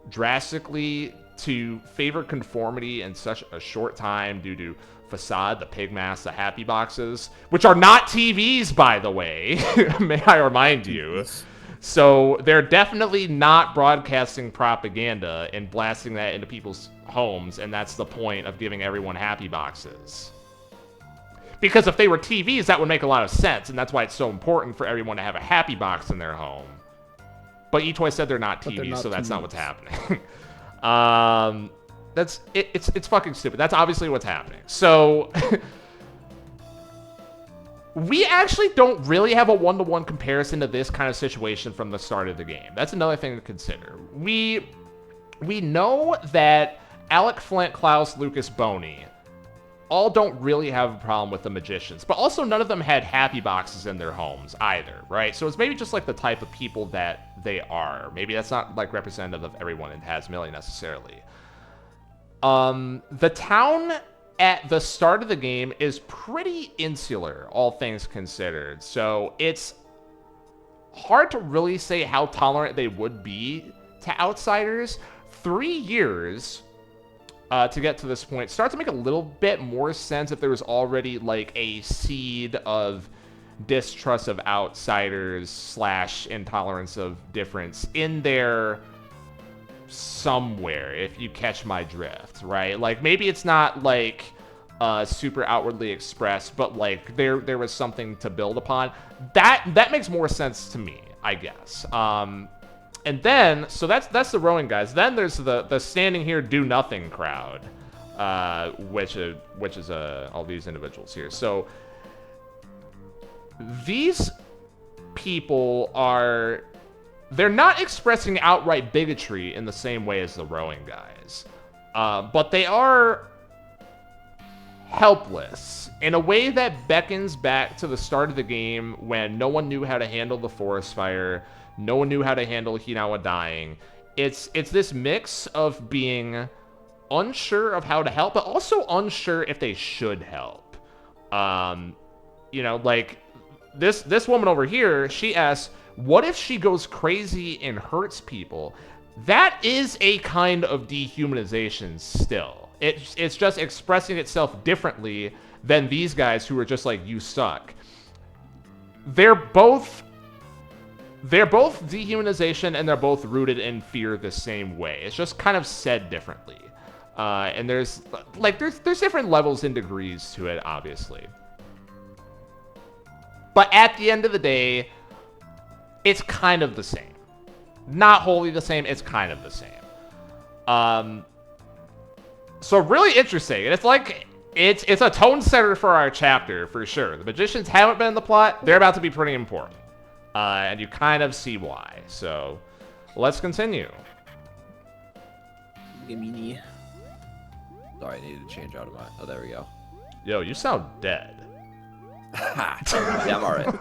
drastically to favor conformity in such a short time due to Facade, the pig mask, the happy boxes, which are not TVs, by the way, may I remind you. So they're definitely not broadcasting propaganda and blasting that into people's homes, and that's the point of giving everyone happy boxes. Because if they were TVs, that would make a lot of sense, and that's why it's so important for everyone to have a happy box in their home. But eToy said they're not TVs, so that's not what's happening. It's fucking stupid. That's obviously what's happening. So we actually don't really have a one-to-one comparison to this kind of situation from the start of the game. That's another thing to consider. We know that Alec Flint, Klaus, Lucas, Boney all don't really have a problem with the magicians, but also none of them had happy boxes in their homes either, right? So it's maybe just like the type of people that they are. Maybe that's not like representative of everyone in Tasmania necessarily. The town at the start of the game is pretty insular, all things considered. So it's hard to really say how tolerant they would be to outsiders. 3 years to get to this point starts to make a little bit more sense if there was already like a seed of distrust of outsiders / intolerance of difference in there somewhere, if you catch my drift, right? Like maybe it's not like super outwardly expressed, but like there was something to build upon. That makes more sense to me, I guess. And then so that's the rowing guys. Then there's the standing here do nothing crowd, which is all these individuals here. So these people they're not expressing outright bigotry in the same way as the rowing guys, but they are helpless in a way that beckons back to the start of the game when no one knew how to handle the forest fire, no one knew how to handle Hinawa dying. It's this mix of being unsure of how to help, but also unsure if they should help. You know, like this woman over here, she asks, what if she goes crazy and hurts people? That is a kind of dehumanization still. It's just expressing itself differently than these guys who are just like, you suck. They're both dehumanization, and they're both rooted in fear the same way. It's just kind of said differently. And there's different levels and degrees to it, obviously. But at the end of the day, it's kind of the same. Not wholly the same, it's kind of the same. So really interesting. And it's like, it's a tone setter for our chapter, for sure. The magicians haven't been in the plot. They're about to be pretty important. And you kind of see why. So, let's continue. Gimme. Sorry, I needed to change out of my... Oh, there we go. Yo, you sound dead. Yeah, I'm alright.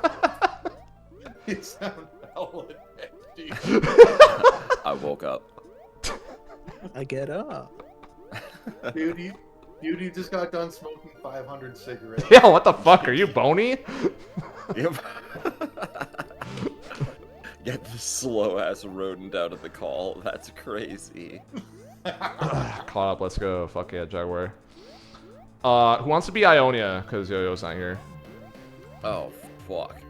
You sound hella empty. I woke up. I get up. Dude, you just got done smoking 500 cigarettes. Yeah, what the fuck? Are you bony? Yep. Get the slow ass rodent out of the call. That's crazy. Caught up, let's go. Fuck yeah, Jaguar. Who wants to be Ionia? Because Yo-Yo's not here. Oh, fuck.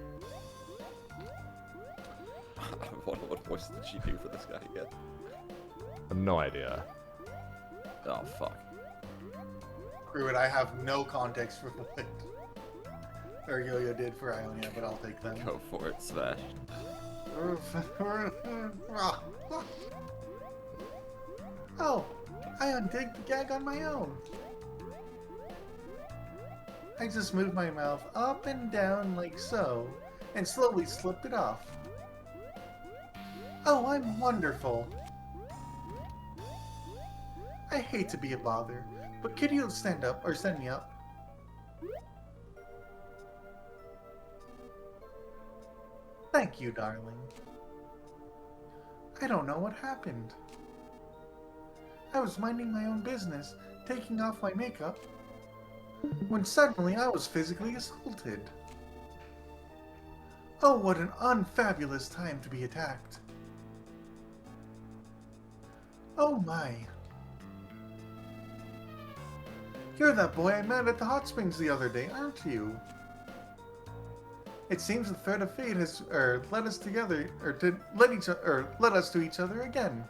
What voice did she do for this guy again? I have no idea. Oh, fuck. Screw it, I have no context for what or Yo-Yo did for Ionia, but I'll take them. Go for it, Smash. Oh, I undid the gag on my own. I just moved my mouth up and down like so, and slowly slipped it off. Oh, I'm wonderful. I hate to be a bother, but could you stand up or send me up? Thank you, darling. I don't know what happened. I was minding my own business, taking off my makeup, when suddenly I was physically assaulted. Oh, what an unfabulous time to be attacked. Oh my. You're that boy I met at the hot springs the other day, aren't you? It seems the thread of fate has led us together, led us to each other again.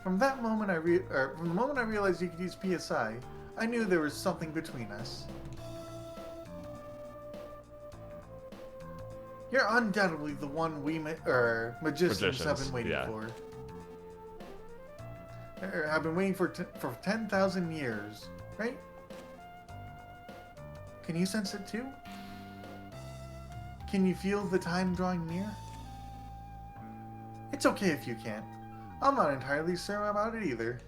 From the moment I realized you could use PSI, I knew there was something between us. You're undoubtedly the one magicians have been waiting for. Have been waiting for 10,000 years, right? Can you sense it too? Can you feel the time drawing near? It's okay if you can't. I'm not entirely sure about it either.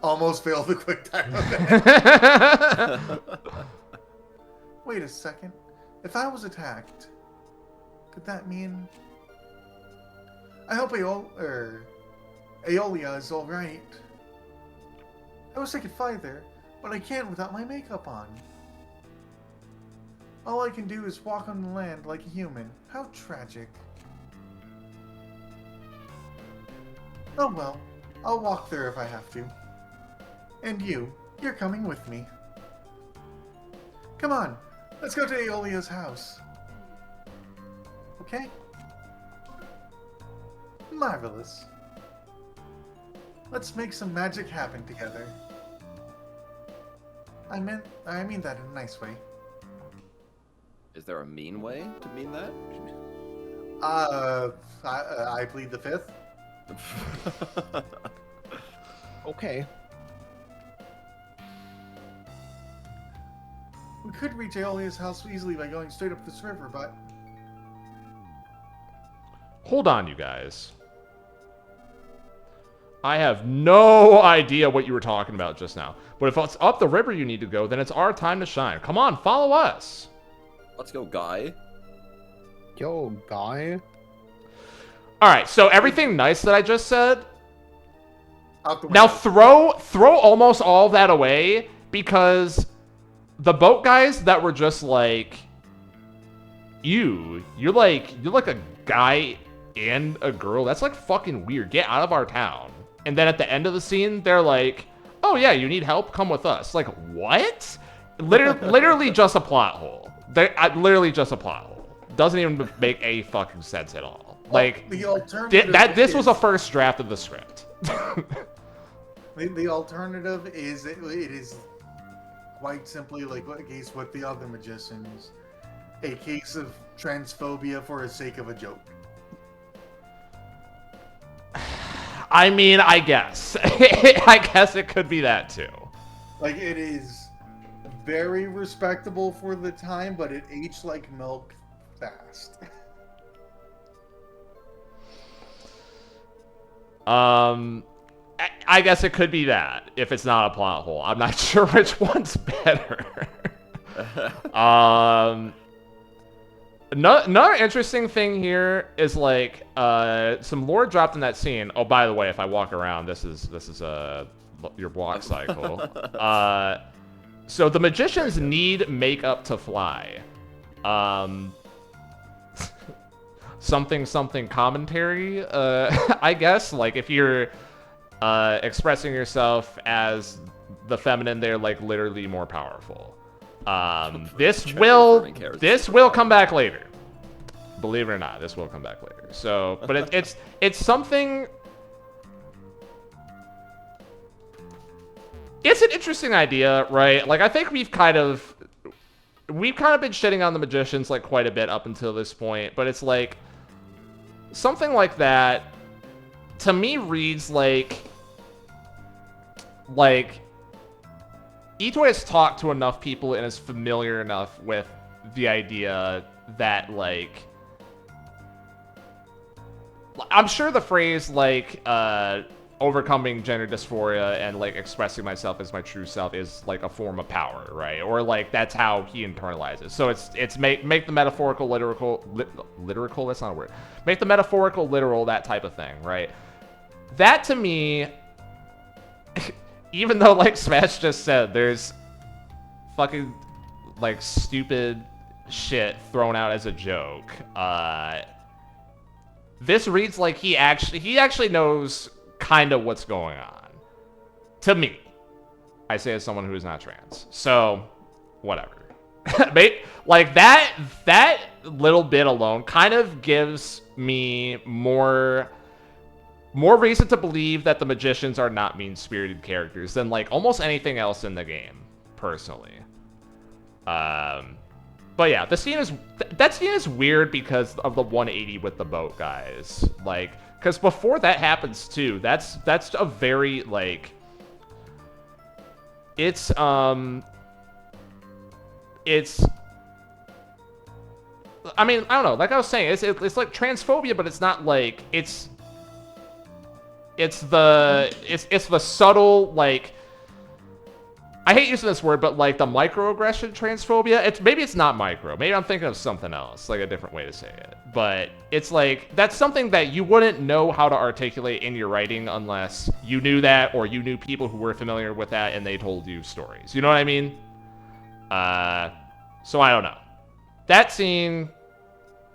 Almost failed the quick time event. Wait a second. If I was attacked, could that mean... I hope Aeolia is alright. I wish I could fly there, but I can't without my makeup on. All I can do is walk on the land like a human. How tragic. Oh well, I'll walk there if I have to. And you're coming with me. Come on, let's go to Aeolia's house. Okay? Marvelous. Let's make some magic happen together. I mean that in a nice way. Is there a mean way to mean that? I plead the fifth. Okay. We could reach Aeolia's house easily by going straight up this river, but... Hold on, you guys. I have no idea what you were talking about just now. But if it's up the river you need to go, then it's our time to shine. Come on, follow us. Let's go, guy. Yo, guy. All right, so everything nice that I just said, Out the now window. throw almost all that away, because the boat guys that were just like, you're like a guy and a girl. That's like fucking weird. Get out of our town. And then at the end of the scene, they're like, oh yeah, you need help? Come with us. Like, what? Literally just a plot hole. Literally just a plot hole. Doesn't even make a fucking sense at all. Like, the alternative this was a first draft of the script. The alternative is it is quite simply like a case with the other magicians, a case of transphobia for the sake of a joke. I mean, I guess. I guess it could be that too. Like, it is very respectable for the time, but it aged like milk fast. I guess it could be that, if it's not a plot hole. I'm not sure which one's better. Another interesting thing here is like some lore dropped in that scene. Oh, by the way, if I walk around, this is your walk cycle. So the magicians need makeup to fly. Something commentary, I guess. Like, if you're expressing yourself as the feminine, they're like literally more powerful. This will come back later. Believe it or not, this will come back later. So, but it's something. It's an interesting idea, right? Like, I think we've kind of been shitting on the magicians like quite a bit up until this point, but it's like something like that to me reads like Ito has talked to enough people and is familiar enough with the idea that, like, I'm sure the phrase, like, overcoming gender dysphoria and like expressing myself as my true self is like a form of power, right? Or like that's how he internalizes. So it's make the metaphorical literal, that's not a word. Make the metaphorical literal, that type of thing, right? That to me, even though like Smash just said, there's fucking like stupid shit thrown out as a joke. This reads like he actually knows kind of what's going on. To me. I say as someone who is not trans. So, whatever. Like, that little bit alone kind of gives me more reason to believe that the magicians are not mean-spirited characters than, like, almost anything else in the game, personally. But yeah, that scene is weird because of the 180 with the boat guys. Like, because before that happens too, that's a very like, it's I mean, I don't know. Like I was saying, it's like transphobia, but it's not like it's the subtle like. I hate using this word, but like the microaggression transphobia, maybe it's not micro. Maybe I'm thinking of something else, like a different way to say it. But it's like, that's something that you wouldn't know how to articulate in your writing unless you knew that or you knew people who were familiar with that and they told you stories. You know what I mean? So I don't know. That scene,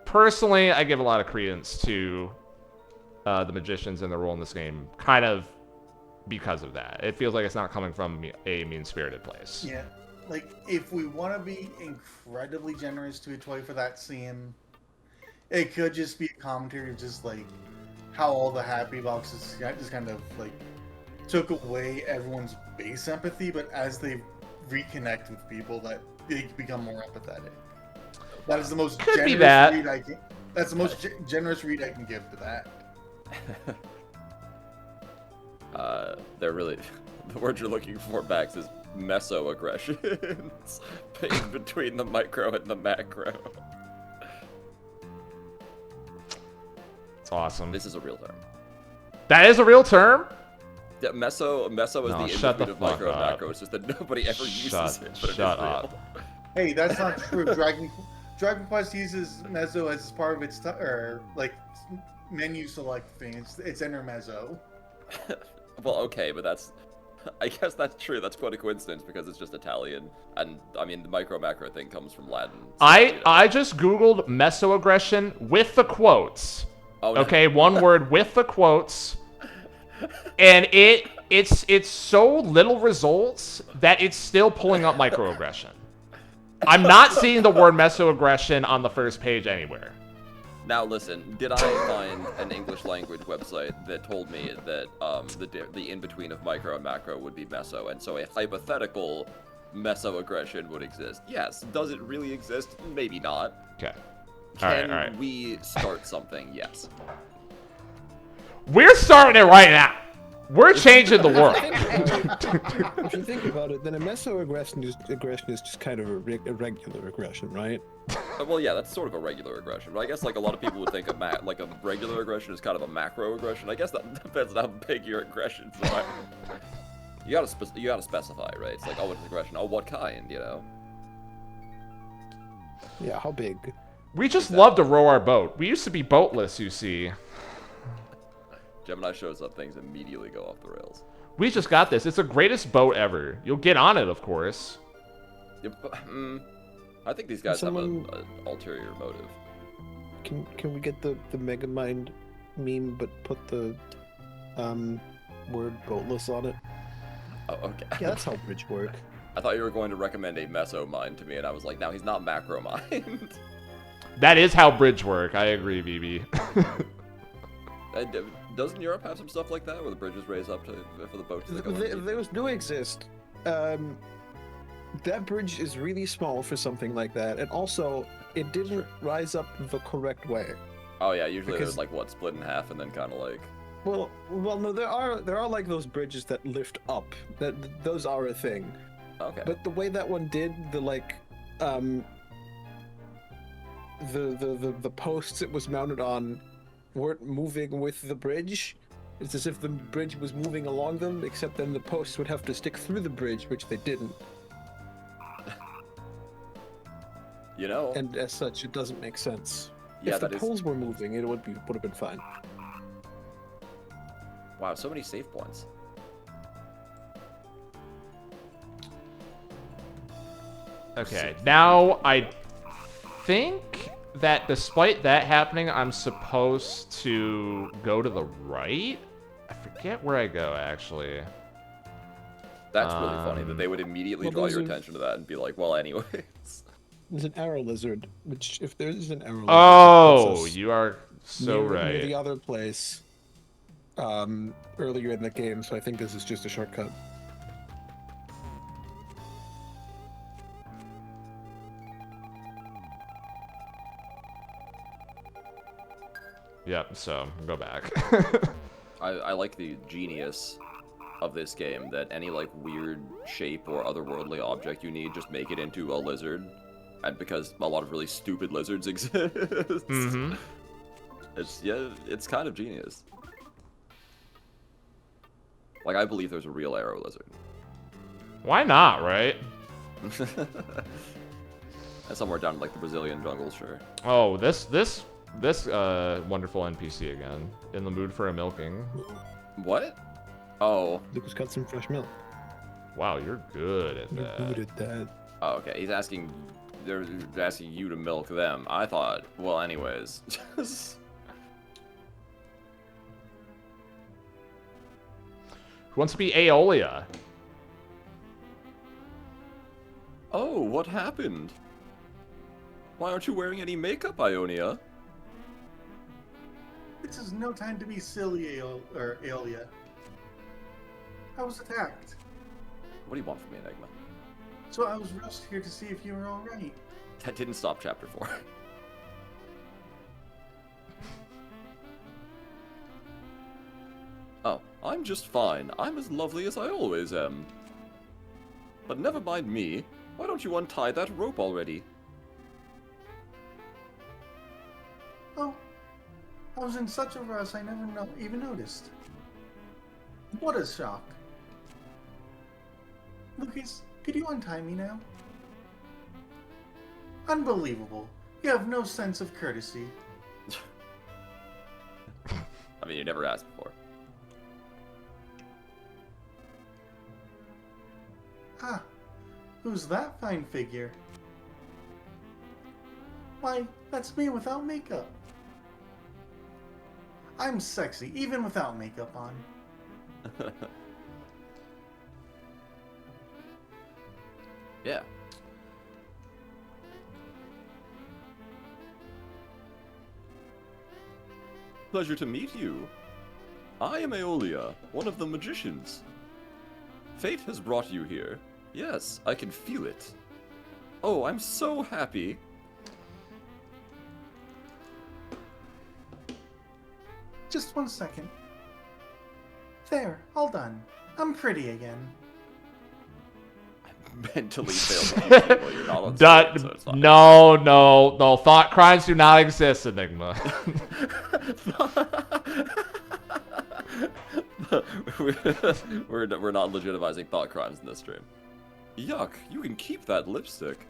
personally, I give a lot of credence to the magicians and their role in this game, kind of because of that. It feels like it's not coming from a mean-spirited place. Yeah, like, if we want to be incredibly generous to a toy for that scene, it could just be a commentary of just, like, how all the happy boxes just kind of, like, took away everyone's base empathy, but as they reconnect with people, that they become more empathetic. That is the most generous read I can... That's the most generous read I can give to that. They're really, the word you're looking for, Max, is meso-aggressions in between the micro and the macro. It's awesome. This is a real term. That is a real term? Yeah, meso is the in-between of micro and macro. It's just that nobody ever uses it, but it is real. Hey, that's not true. Dragon Quest uses meso as part of its like menu select thing. It's intermezzo. Well, okay, but I guess that's true. That's quite a coincidence because it's just Italian, and I mean the micro-macro thing comes from Latin. So, I just googled mesoaggression with the quotes. Oh, no. Okay, one word with the quotes, and it's so little results that it's still pulling up microaggression. I'm not seeing the word mesoaggression on the first page anywhere. Now listen, did I find an English language website that told me that the in-between of micro and macro would be meso, and so a hypothetical mesoaggression would exist? Yes. Does it really exist? Maybe not. Okay. Can we start something? Yes. We're starting it right now. We're changing the world. If you think about it, then a mesoaggression is just kind of a irregular aggression, right? Well, yeah, that's sort of a regular aggression. But I guess like a lot of people would think of like a regular aggression is kind of a macro aggression. I guess that depends on how big your aggressions are. You gotta specify, right? It's like, oh, what's aggression? Oh, what kind? You know? Yeah, how big? We just love to row our boat. We used to be boatless, you see. Gemini shows up, things immediately go off the rails. We just got this. It's the greatest boat ever. You'll get on it, of course. I think these guys have an ulterior motive. Can we get the Megamind meme, but put the word boatless on it? Oh, okay. Yeah, that's how bridge work. I thought you were going to recommend a meso mind to me, and I was like, now he's not macro mind. That is how bridge work. I agree, BB. Doesn't Europe have some stuff like that, where the bridges raise up for the boats to go in? Those do exist. That bridge is really small for something like that, and also, it didn't rise up the correct way. Oh yeah, usually there's like, what, split in half and then kind of like... Well, no, there are like those bridges that lift up. Those are a thing. Okay. But the way that one did, the posts it was mounted on weren't moving with the bridge, It's as if the bridge was moving along them, except then the posts would have to stick through the bridge, which they didn't. You know? And as such, it doesn't make sense. Yeah, If the that is. poles were moving, it would have been fine. Wow, so many save points. Okay, now I think that despite that happening, I'm supposed to go to the right? I forget where I go, actually. That's really funny that they would immediately well, draw those your are- attention to that and be like, well, anyways. There's an arrow lizard, which if there is an arrow lizard, Oh, it puts us you are so near the right. other place earlier in the game, so I think this is just a shortcut. Yep, so go back. I like the genius of this game that any like weird shape or otherworldly object you need, just make it into a lizard. And because a lot of really stupid lizards exist. Mm-hmm. It's kind of genius. Like I believe there's a real arrow lizard. Why not, right? And somewhere down in like the Brazilian jungle, sure. Oh, this wonderful NPC again. In the mood for a milking. What? Oh. Lucas got some fresh milk. Wow, you're good at You're that. good at that. Oh, okay. He's asking. They're asking you to milk them. I thought. Well, anyways. Who wants to be Aeolia? Oh, what happened? Why aren't you wearing any makeup, Ionia? This is no time to be silly, Aeolia. I was attacked, What do you want from me, Enigma? so I was rushed here to see if you were all right. That didn't stop chapter 4. Oh, I'm just fine. I'm as lovely as I always am. But never mind me. Why don't you untie that rope already? Oh, I was in such a rush I never even noticed. What a shock. Lucas, could you untie me now? Unbelievable. You have no sense of courtesy. I mean, you never asked before. Ah, who's that fine figure? Why, that's me without makeup. I'm sexy, even without makeup on. Yeah. Pleasure to meet you. I am Aeolia, one of the magicians. Fate has brought you here. Yes, I can feel it. Oh, I'm so happy. Just 1 second. There, all done. I'm pretty again. Mentally failed to keep while you're not on Dot- screen, so it's fine. no. Thought crimes do not exist, Enigma. we're not legitimizing thought crimes in this stream. Yuck, you can keep that lipstick.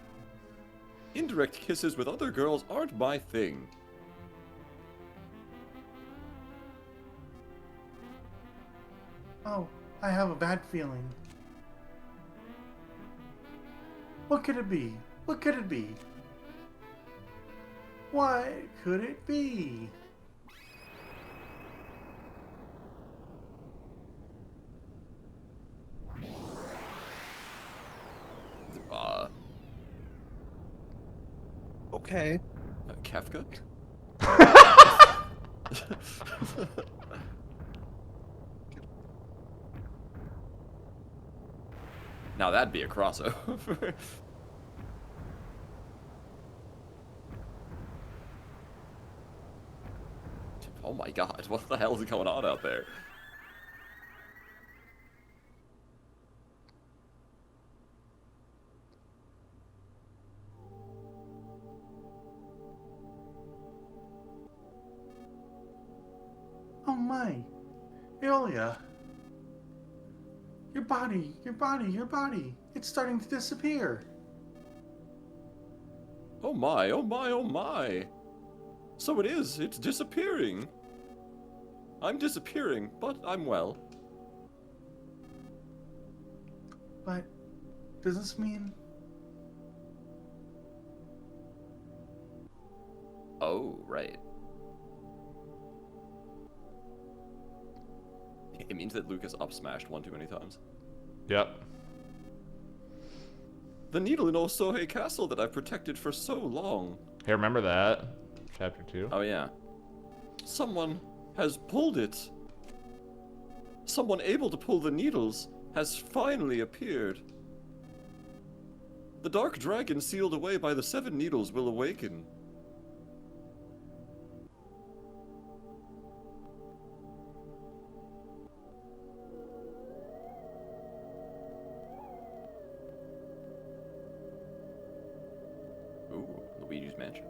Indirect kisses with other girls aren't my thing. Oh, I have a bad feeling. What could it be? What could it be? What could it be? Okay. Kefka? Now that'd be a crossover. Oh my god, what the hell is going on out there? Oh my. Aeolia. Your body. It's starting to disappear. Oh my, oh my, oh my. So it is, it's disappearing. I'm disappearing, but I'm well. But does this mean... Oh, right. It means that Lucas up smashed one too many times. Yep. The needle in Osohe Castle that I've protected for so long. Hey, remember that? Chapter 2? Oh yeah. Someone has pulled it. Someone able to pull the needles has finally appeared. The dark dragon sealed away by the 7 needles will awaken. Ooh, Luigi's Mansion.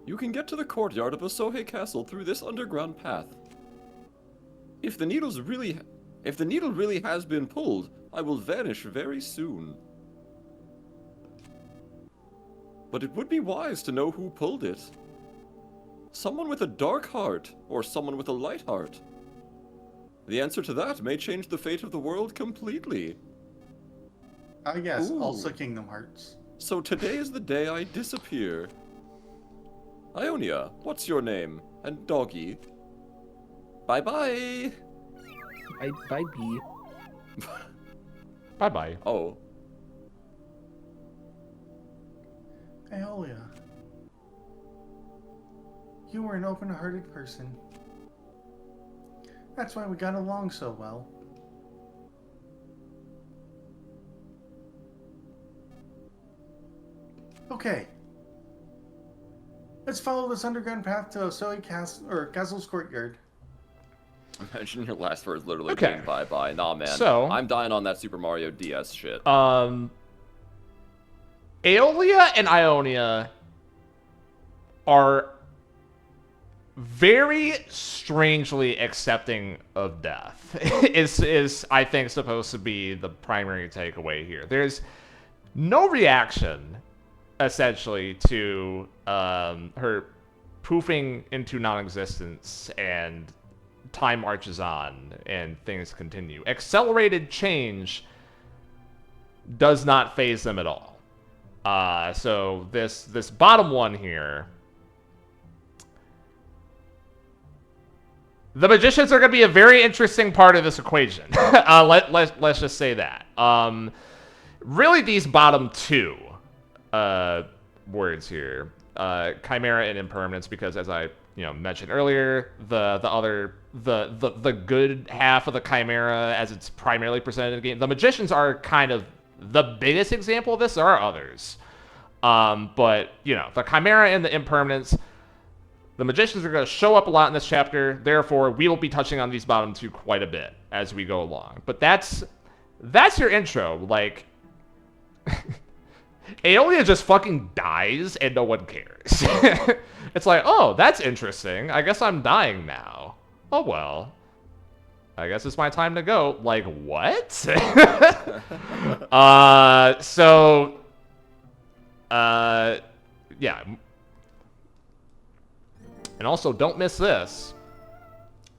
You can get to the courtyard of Osohe Castle through this underground path. If the needle really has been pulled, I will vanish very soon. But it would be wise to know who pulled it. Someone with a dark heart, or someone with a light heart. The answer to that may change the fate of the world completely. Yes, Ooh. also Kingdom Hearts. So today is the day I disappear. Ionia, what's your name? And doggy? Bye-bye! Bye, B. Bye-bye. Oh. Aeolia. You were an open-hearted person. That's why we got along so well. Okay. Let's follow this underground path to Osohe Castle, or Castle's courtyard. Imagine your last words literally Okay. being bye-bye. Nah, man. So- I'm dying on that Super Mario DS shit. Aeolia and Ionia are very strangely accepting of death. is I think supposed to be the primary takeaway here. There's no reaction essentially to her poofing into non-existence, and time marches on and things continue. Accelerated change does not phase them at all. So this bottom one here, the magicians are going to be a very interesting part of this equation. Let's just say that. Really, these bottom two words here, chimera and impermanence, because as I mentioned earlier, the good half of the chimera, as it's primarily presented in the game, the magicians are kind of the biggest example of this. There are others, but the chimera and the impermanence, the magicians are going to show up a lot in this chapter. Therefore, we will be touching on these bottom two quite a bit as we go along. But that's your intro. Like, Aeolia just fucking dies and no one cares. It's like, oh, that's interesting. I guess I'm dying now. Oh well. I guess it's my time to go. Like, what? Yeah. And also, don't miss this.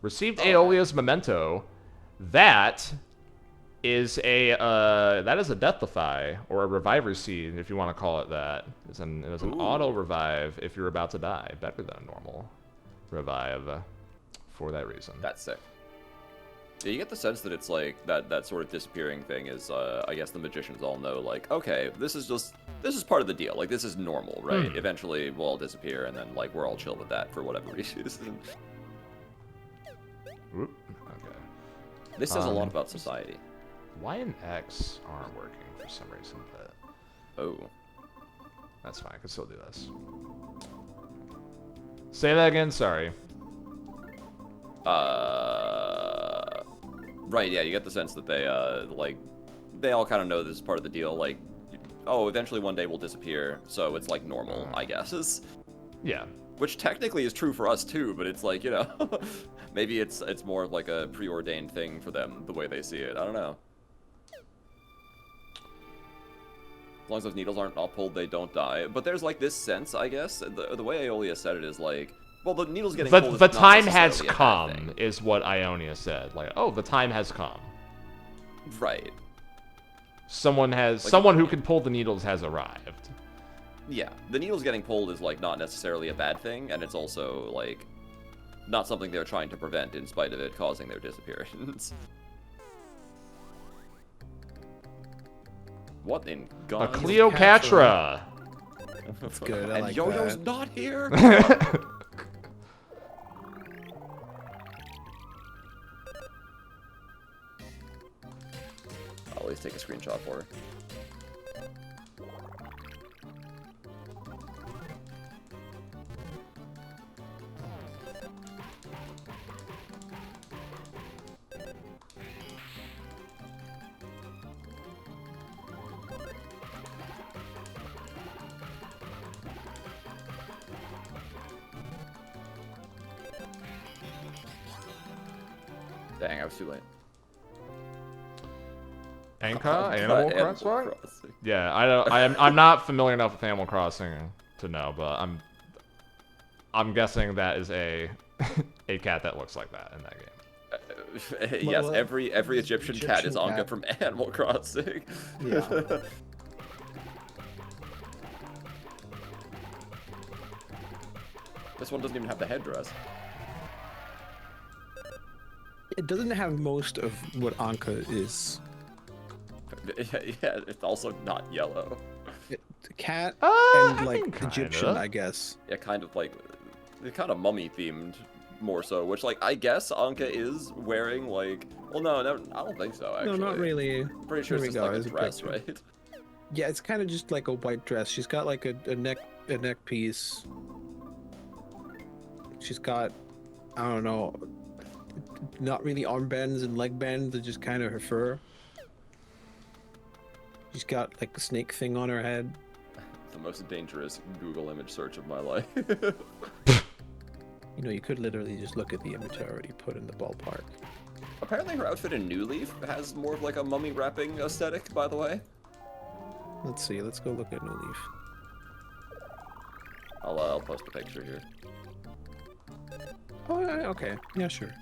Received Aeolia's memento. That is a Deathlify, or a Reviver Seed, if you want to call it that. It's an auto revive if you're about to die. Better than a normal revive for that reason. That's sick. Yeah, you get the sense that it's like that sort of disappearing thing is, I guess the magicians all know, like, okay, this is part of the deal. Like, this is normal, right? Eventually, we'll all disappear, and then, like, we're all chill with that for whatever reason. Oop, okay. This says a lot about society. Y and X aren't working for some reason, but Oh. that's fine. I can still do this. Say that again. Sorry. Right, yeah, you get the sense that they all kind of know this is part of the deal. Like, oh, eventually one day we'll disappear, so it's like normal, I guess. Yeah. Which technically is true for us too, but it's like, you know, maybe it's more of like a preordained thing for them, the way they see it. I don't know. As long as those needles aren't all pulled, they don't die. But there's like this sense, I guess. The way Aeolia said it is like, well, the needles getting pulled is The not time has necessarily a bad come, thing. is what Ionia said. Like, oh, the time has come. Right. Someone who can pull the needles has arrived. Yeah, the needles getting pulled is like not necessarily a bad thing, and it's also like not something they're trying to prevent in spite of it causing their disappearance. What in A God's... Cleopatra. That's good. I And like Yo-Yo's that. not here? I'll always take a screenshot for her. Dang, I was too late. Anka? Animal Animal Crossing? Crossing. Yeah, I don't. I'm not familiar enough with Animal Crossing to know, but I'm guessing that is a a cat that looks like that in that game. Yes, Well, every Egyptian cat is Egyptian Anka cat. from Animal Crossing. Yeah. This one doesn't even have the headdress. It doesn't have most of what Anka is. Yeah, it's also not yellow. It's a cat I and like mean, kinda. Egyptian, I guess. Yeah, kind of like, kind of mummy themed more so. Which like I guess Anka is wearing like, well no, I don't think so actually. No, not really. Pretty sure Here it's we just go, like a there's a dress, picture. right? Yeah, it's kind of just like a white dress. She's got like a neck piece. She's got, I don't know, not really armbands and leg bands. They're just kind of her fur. She's got like a snake thing on her head. The most dangerous Google image search of my life. You know, you could literally just look at the image I already put in the ballpark. Apparently her outfit in New Leaf has more of like a mummy wrapping aesthetic, by the way. Let's see. Let's go look at New Leaf. I'll post a picture here. Oh, yeah, okay. Yeah, sure.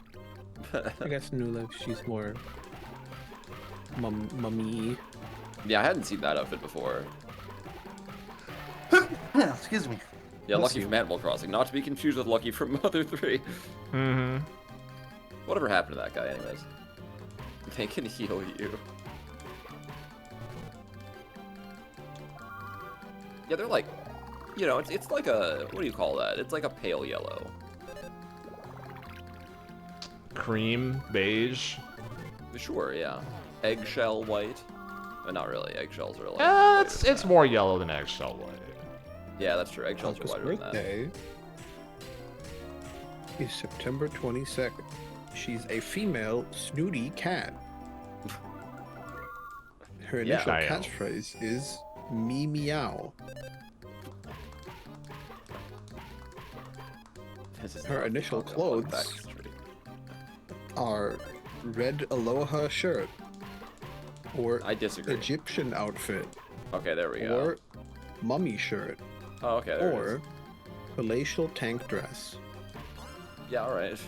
I guess New Leaf, she's more mummy. Yeah, I hadn't seen that outfit before. Excuse me. Yeah, Bless Lucky you. from Animal Crossing, not to be confused with Lucky from Mother 3. Mm-hmm. Whatever happened to that guy, anyways? They can heal you. Yeah, they're like, you know, it's like a, what do you call that? It's like a pale yellow. Cream, beige. Sure, yeah. Eggshell white. Not really. Eggshells are like. whiter It's than it's that. more yellow than eggshell white. Yeah, that's true. Eggshells are Anka's whiter than that. birthday is September 22nd. She's a female snooty cat. Her Yeah. initial I know. catchphrase is me meow. This is Her not initial the clothes backstory. are red aloha shirt or I disagree. Egyptian outfit Okay, there we go. or mummy shirt Oh, okay, there it or is. palatial tank dress. Yeah, alright.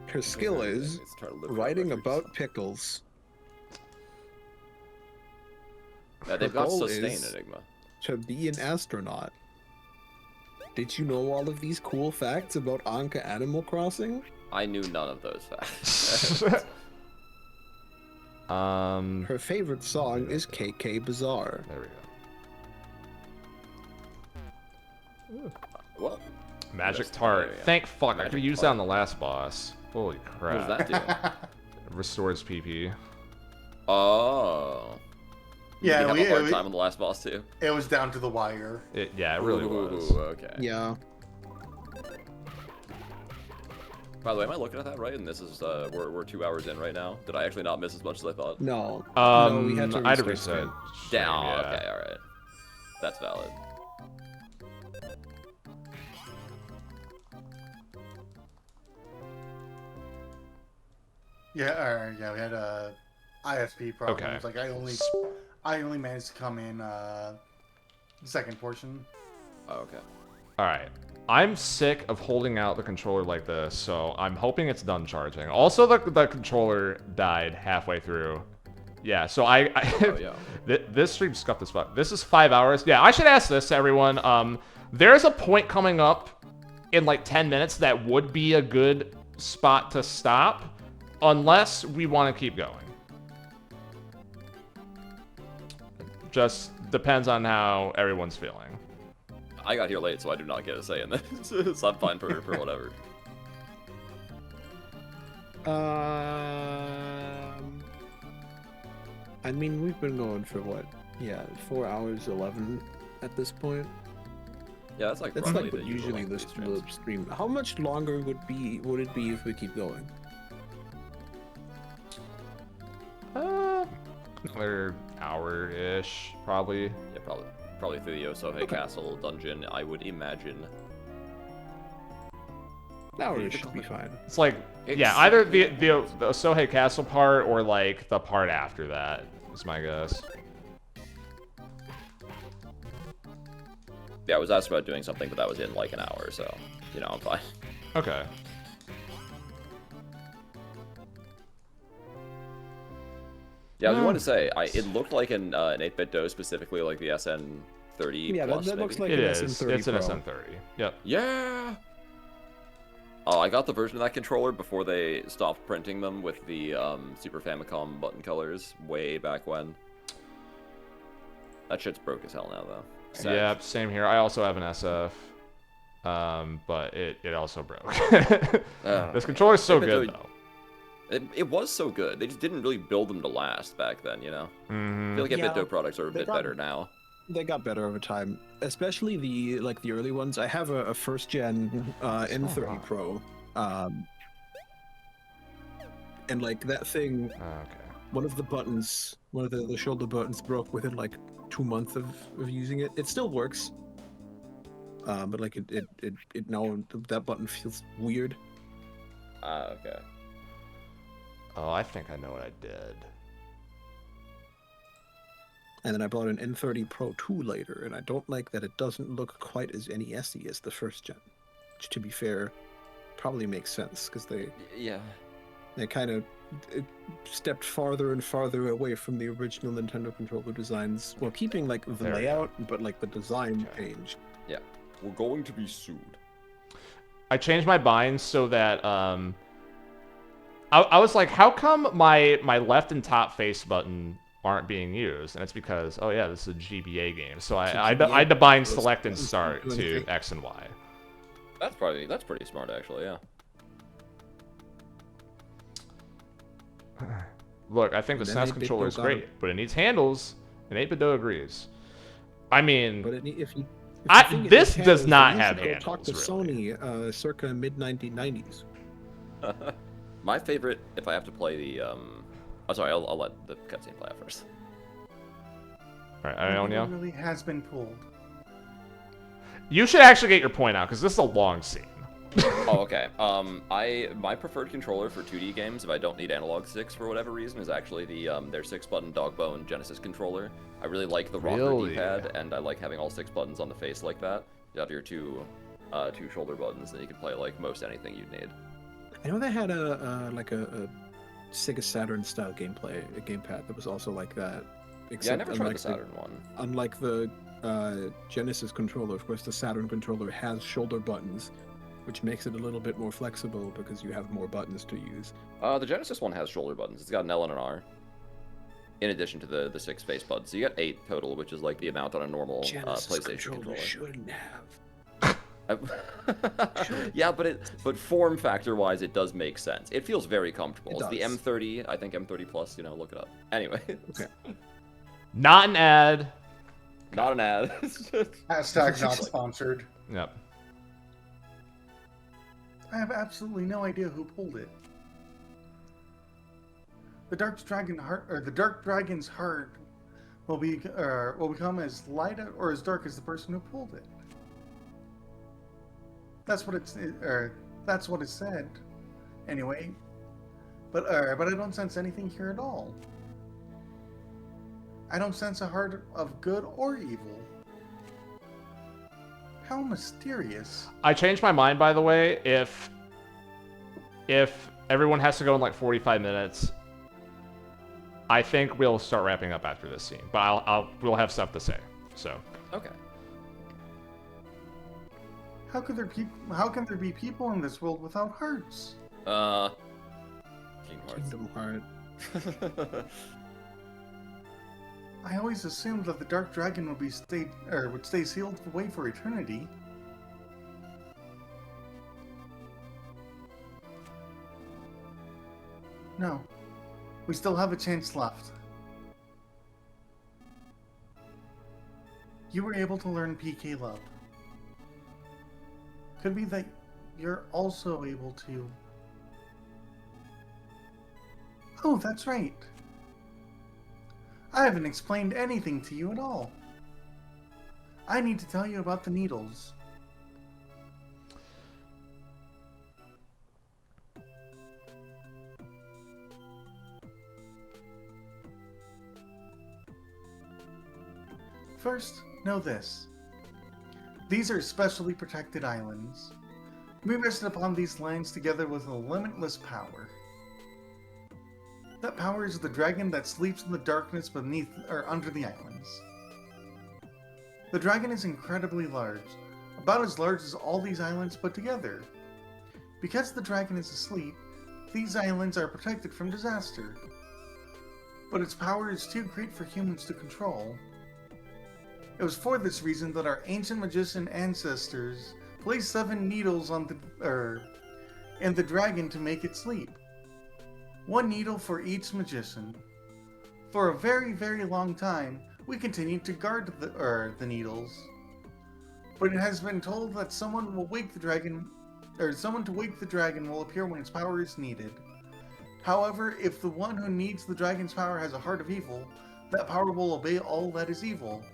Her skill is writing about pickles. Yeah, they've her got goal sustain is- Enigma. To be an astronaut. Did you know all of these cool facts about Anka Animal Crossing? I knew none of those facts. Her favorite song is KK Bazaar. There we go. What? Magic Yes, Tart. there we go. Thank fuck. I Magic could use that on the last boss. Holy What crap. does that do? Restores PP. Oh. Yeah, Did you we- have a hard we- time on the last boss too? It was down to the wire. Yeah, it really was. Ooh, okay. Yeah. By the way, am I looking at that right? And this is we're 2 hours in right now. Did I actually not miss as much as I thought? No. No, we had to I had to restart reset. stream. Down. Yeah. Okay, all right. That's valid. Yeah, we had ISP problems. Okay. Like I only managed to come in the second portion. Oh, okay. All right. I'm sick of holding out the controller like this, so I'm hoping it's done charging. Also, the controller died halfway through. Yeah, so Oh, yeah. this stream scuffed as fuck. This is 5 hours. Yeah, I should ask this to everyone. There's a point coming up in like 10 minutes that would be a good spot to stop, unless we want to keep going. Just depends on how everyone's feeling. I got here late, so I do not get a say in this. So I'm fine for whatever. I mean, we've been going for what? Yeah, 4 hours 11 at this point. Yeah, that's like That's roughly like the what usual usually length the of these streams. stream. How much longer would it be if we keep going? Another hour-ish, probably. Yeah, probably through the Osohe Castle dungeon, I would imagine. An hour should be fine. It's like, yeah, either the Osohe Castle part or like the part after that is my guess. Yeah, I was asked about doing something, but that was in like an hour, so, you know, I'm fine. Okay. Yeah, I was going to say, it looked like an 8-bit DOS, specifically like the SN30 Yeah, plus, that looks maybe. like It an is. SN30 It's an Pro. SN30. Yep. Yeah! Oh, I got the version of that controller before they stopped printing them with the Super Famicom button colors way back when. That shit's broke as hell now, though. Sad. Yeah, same here. I also have an SF, but it also broke. This controller's so good though. It was so good. They just didn't really build them to last back then, you know? I feel like Yeah, Bitdo products are a they bit got- better now. They got better over time, especially the early ones. I have a first gen N30 Pro, and like that thing, Okay. one of the buttons, one of the shoulder buttons broke within like 2 months of using it. It still works, but like it now that button feels weird. Okay. Oh, I think I know what I did. And then I bought an N30 Pro 2 later, and I don't like that it doesn't look quite as NES-y as the first gen. Which, to be fair, probably makes sense because Yeah. they kind of stepped farther and farther away from the original Nintendo controller designs, while keeping like the There we layout, but like the design Okay. changed. Yeah. We're going to be sued. I changed my binds so that I was like, how come my left and top face button aren't being used? And it's because, oh yeah, this is a GBA game. So I had to bind select and start to X and Y. That's pretty smart, actually, yeah. Look, I think the And then SNES 8-bit controller is don't got great, but it needs handles, and 8BitDo agrees. I mean, But if you this does not have you should go talk to handles, really. Sony, circa mid 1990s. My favorite, if I have to play the, oh, sorry, I'll let the cutscene play out first. Alright, I don't It know. really has been pulled. You should actually get your point out, because this is a long scene. Oh, okay. My preferred controller for 2D games, if I don't need analog sticks for whatever reason, is actually the their 6-button Dogbone Genesis controller. I really like the rocker Really? D-pad, and I like having all 6 buttons on the face like that. You have your two shoulder buttons, and you can play like most anything you'd need. I know they had a Sega Saturn style gamepad that was also like that. Yeah, I never tried unlike the Saturn one. Unlike the Genesis controller, of course, the Saturn controller has shoulder buttons, which makes it a little bit more flexible because you have more buttons to use. The Genesis one has shoulder buttons. It's got an L and an R. In addition to the 6 face buttons. So you got 8 total, which is like the amount on a normal Genesis PlayStation controller. shouldn't have. Yeah, but form factor wise, it does make sense. It feels very comfortable. It It's the does. M30, I think M30 Plus. You know, look it up. Anyway, Okay. Not an ad. not an ad. Hashtag not sponsored. Yep. I have absolutely no idea who pulled it. The dark dragon's heart will become as light or as dark as the person who pulled it. That's what it said. Anyway, but I don't sense anything here at all. I don't sense a heart of good or evil. How mysterious. I changed my mind, by the way. If everyone has to go in like 45 minutes, I think we'll start wrapping up after this scene. But we'll have stuff to say. So. Okay. How can there be people in this world without hearts? Kingdom Hearts. Kingdom Heart. I always assumed that the Dark Dragon would stay sealed away for eternity. No. We still have a chance left. You were able to learn PK Love. Could be that you're also able to... Oh, that's right. I haven't explained anything to you at all. I need to tell you about the needles. First, know this. These are specially protected islands. We rested upon these lands together with a limitless power. That power is the dragon that sleeps in the darkness beneath or under the islands. The dragon is incredibly large, about as large as all these islands put together. Because the dragon is asleep, these islands are protected from disaster. But its power is too great for humans to control. It was for this reason that our ancient magician ancestors placed 7 needles on in the dragon to make it sleep. 1 needle for each magician. For a very, very long time, we continued to guard the needles. But it has been told that someone to wake the dragon will appear when its power is needed. However, if the one who needs the dragon's power has a heart of evil, that power will obey all that is evil.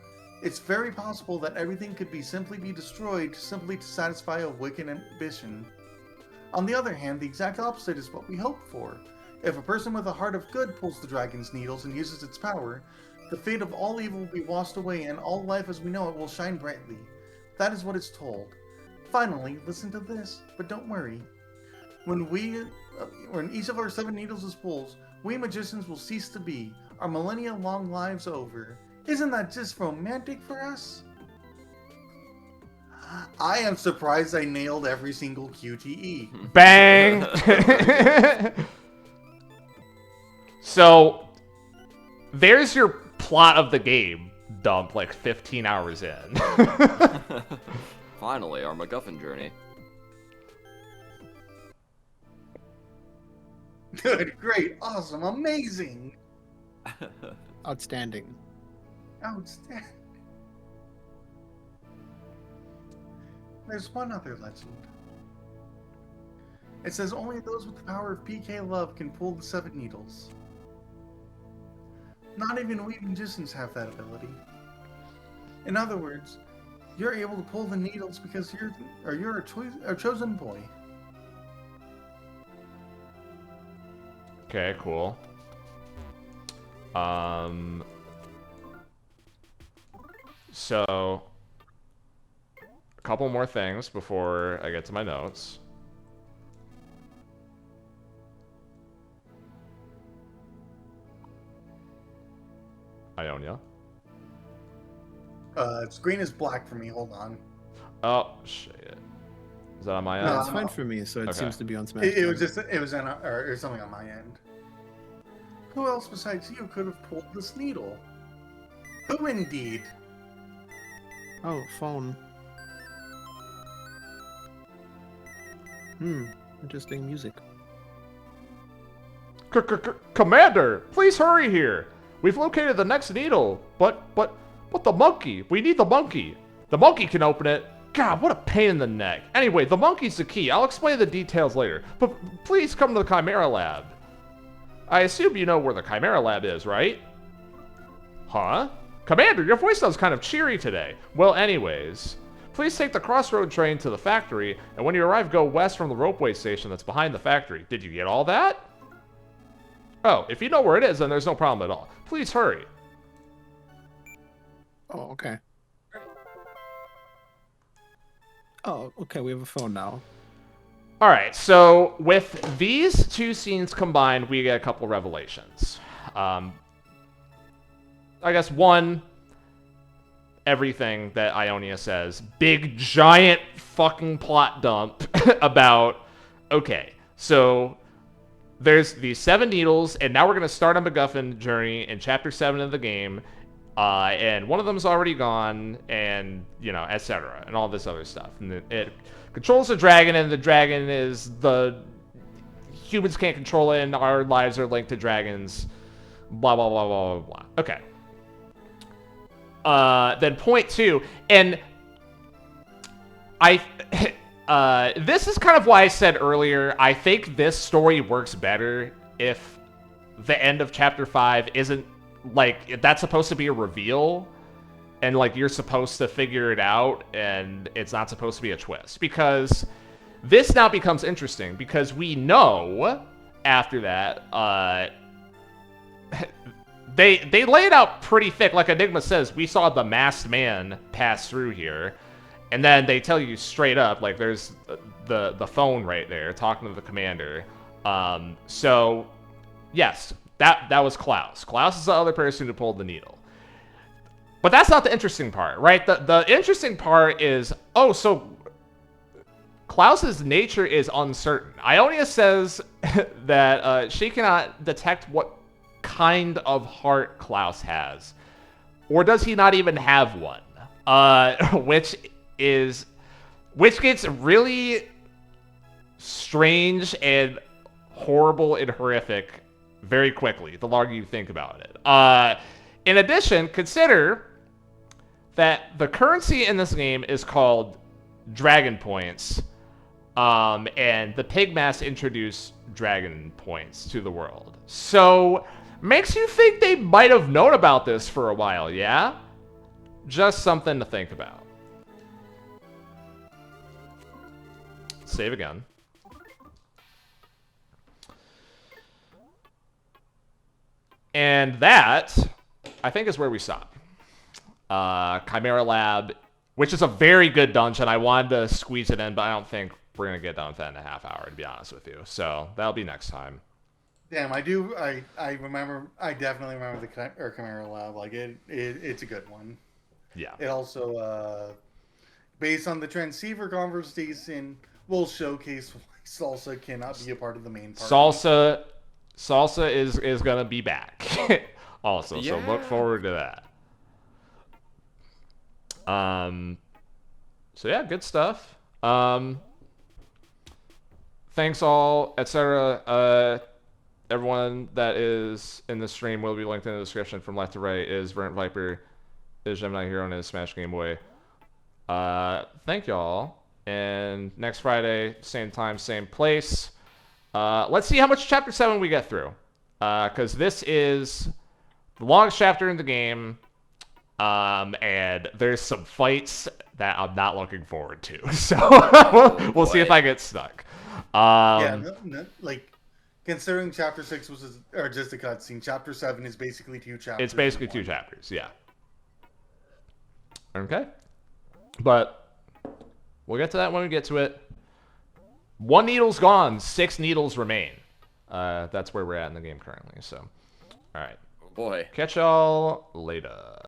It's very possible that everything could simply be destroyed simply to satisfy a wicked ambition. On the other hand, the exact opposite is what we hope for. If a person with a heart of good pulls the dragon's needles and uses its power, the fate of all evil will be washed away and all life as we know it will shine brightly. That is what is told. Finally, listen to this, but don't worry. When each of our 7 needles is pulled, we magicians will cease to be, our millennia-long lives over. Isn't that just romantic for us? I am surprised I nailed every single QTE. Bang! So, there's your plot of the game, dump, like 15 hours in. Finally, our MacGuffin journey. Good, great, awesome, amazing! Outstanding. Outstanding. There's one other legend. It says only those with the power of PK Love can pull the 7 needles. Not even we magicians have that ability. In other words, you're able to pull the needles because you're a chosen boy. Okay, cool. So, a couple more things before I get to my notes. Ionia. Screen is black for me, hold on. Oh, shit. Is that on my end? No, it's fine for me, so it Okay. seems to be on Smash. It was something on my end. Who else besides you could have pulled this needle? Who indeed? Oh, phone. Interesting music. Commander, please hurry here. We've located the next needle, but the monkey. We need the monkey. The monkey can open it. God, what a pain in the neck. Anyway, the monkey's the key. I'll explain the details later. But please come to the Chimera Lab. I assume you know where the Chimera Lab is, right? Huh? Commander, your voice sounds kind of cheery today. Well, anyways, please take the crossroad train to the factory, and when you arrive, go west from the ropeway station that's behind the factory. Did you get all that? Oh, if you know where it is, then there's no problem at all. Please hurry. Oh, okay. Oh, okay, we have a phone now. All right, so with these two scenes combined, we get a couple revelations. I guess one, everything that Ionia says, big, giant fucking plot dump about, okay, so there's these 7 needles, and now we're going to start a MacGuffin journey in Chapter 7 of the game, and one of them's already gone, and, you know, etc., and all this other stuff. And it controls the dragon, and the dragon is the... Humans can't control it, and our lives are linked to dragons. Blah, blah, blah, blah, blah, blah. Okay. Then point 2, and this is kind of why I said earlier, I think this story works better if the end of Chapter 5 isn't, like, that's supposed to be a reveal, and, like, you're supposed to figure it out, and it's not supposed to be a twist. Because this now becomes interesting, because we know, after that, They lay it out pretty thick. Like Enigma says, we saw the masked man pass through here. And then they tell you straight up, like, there's the phone right there talking to the commander. So, yes, that was Klaus. Klaus is the other person who pulled the needle. But that's not the interesting part, right? The interesting part is, oh, so Klaus's nature is uncertain. Ionia says that she cannot detect what kind of heart Klaus has, or does he not even have one? Which gets really strange and horrible and horrific very quickly the longer you think about it. In addition, consider that the currency in this game is called Dragon Points, and the Pigmass introduced Dragon Points to the world. So makes you think they might have known about this for a while, yeah? Just something to think about. Save again. And that, I think, is where we stop. Chimera Lab, which is a very good dungeon. I wanted to squeeze it in, but I don't think we're going to get done with that in a half hour, to be honest with you. So that'll be next time. Damn, I do. I remember. I definitely remember the Chimera Lab. Like it's a good one. Yeah. It also, based on the transceiver conversation, will showcase why Salsa cannot be a part of the main party. Salsa is gonna be back. Also, yeah. So look forward to that. So yeah, good stuff. Thanks all, etc. Everyone that is in the stream will be linked in the description from left to right. Is Brent Viper, is Gemini Hero, and is Smash Game Boy. Thank y'all. And next Friday, same time, same place. Let's see how much Chapter 7 we get through. Because this is the longest chapter in the game. And there's some fights that I'm not looking forward to. So we'll see if I get stuck. Like, considering Chapter 6 was just a cutscene, Chapter 7 is basically 2 chapters. It's basically 2 chapters, yeah. Okay. But we'll get to that when we get to it. 1 needle's gone. 6 needles remain. That's where we're at in the game currently. So, all right. Boy. Catch y'all later.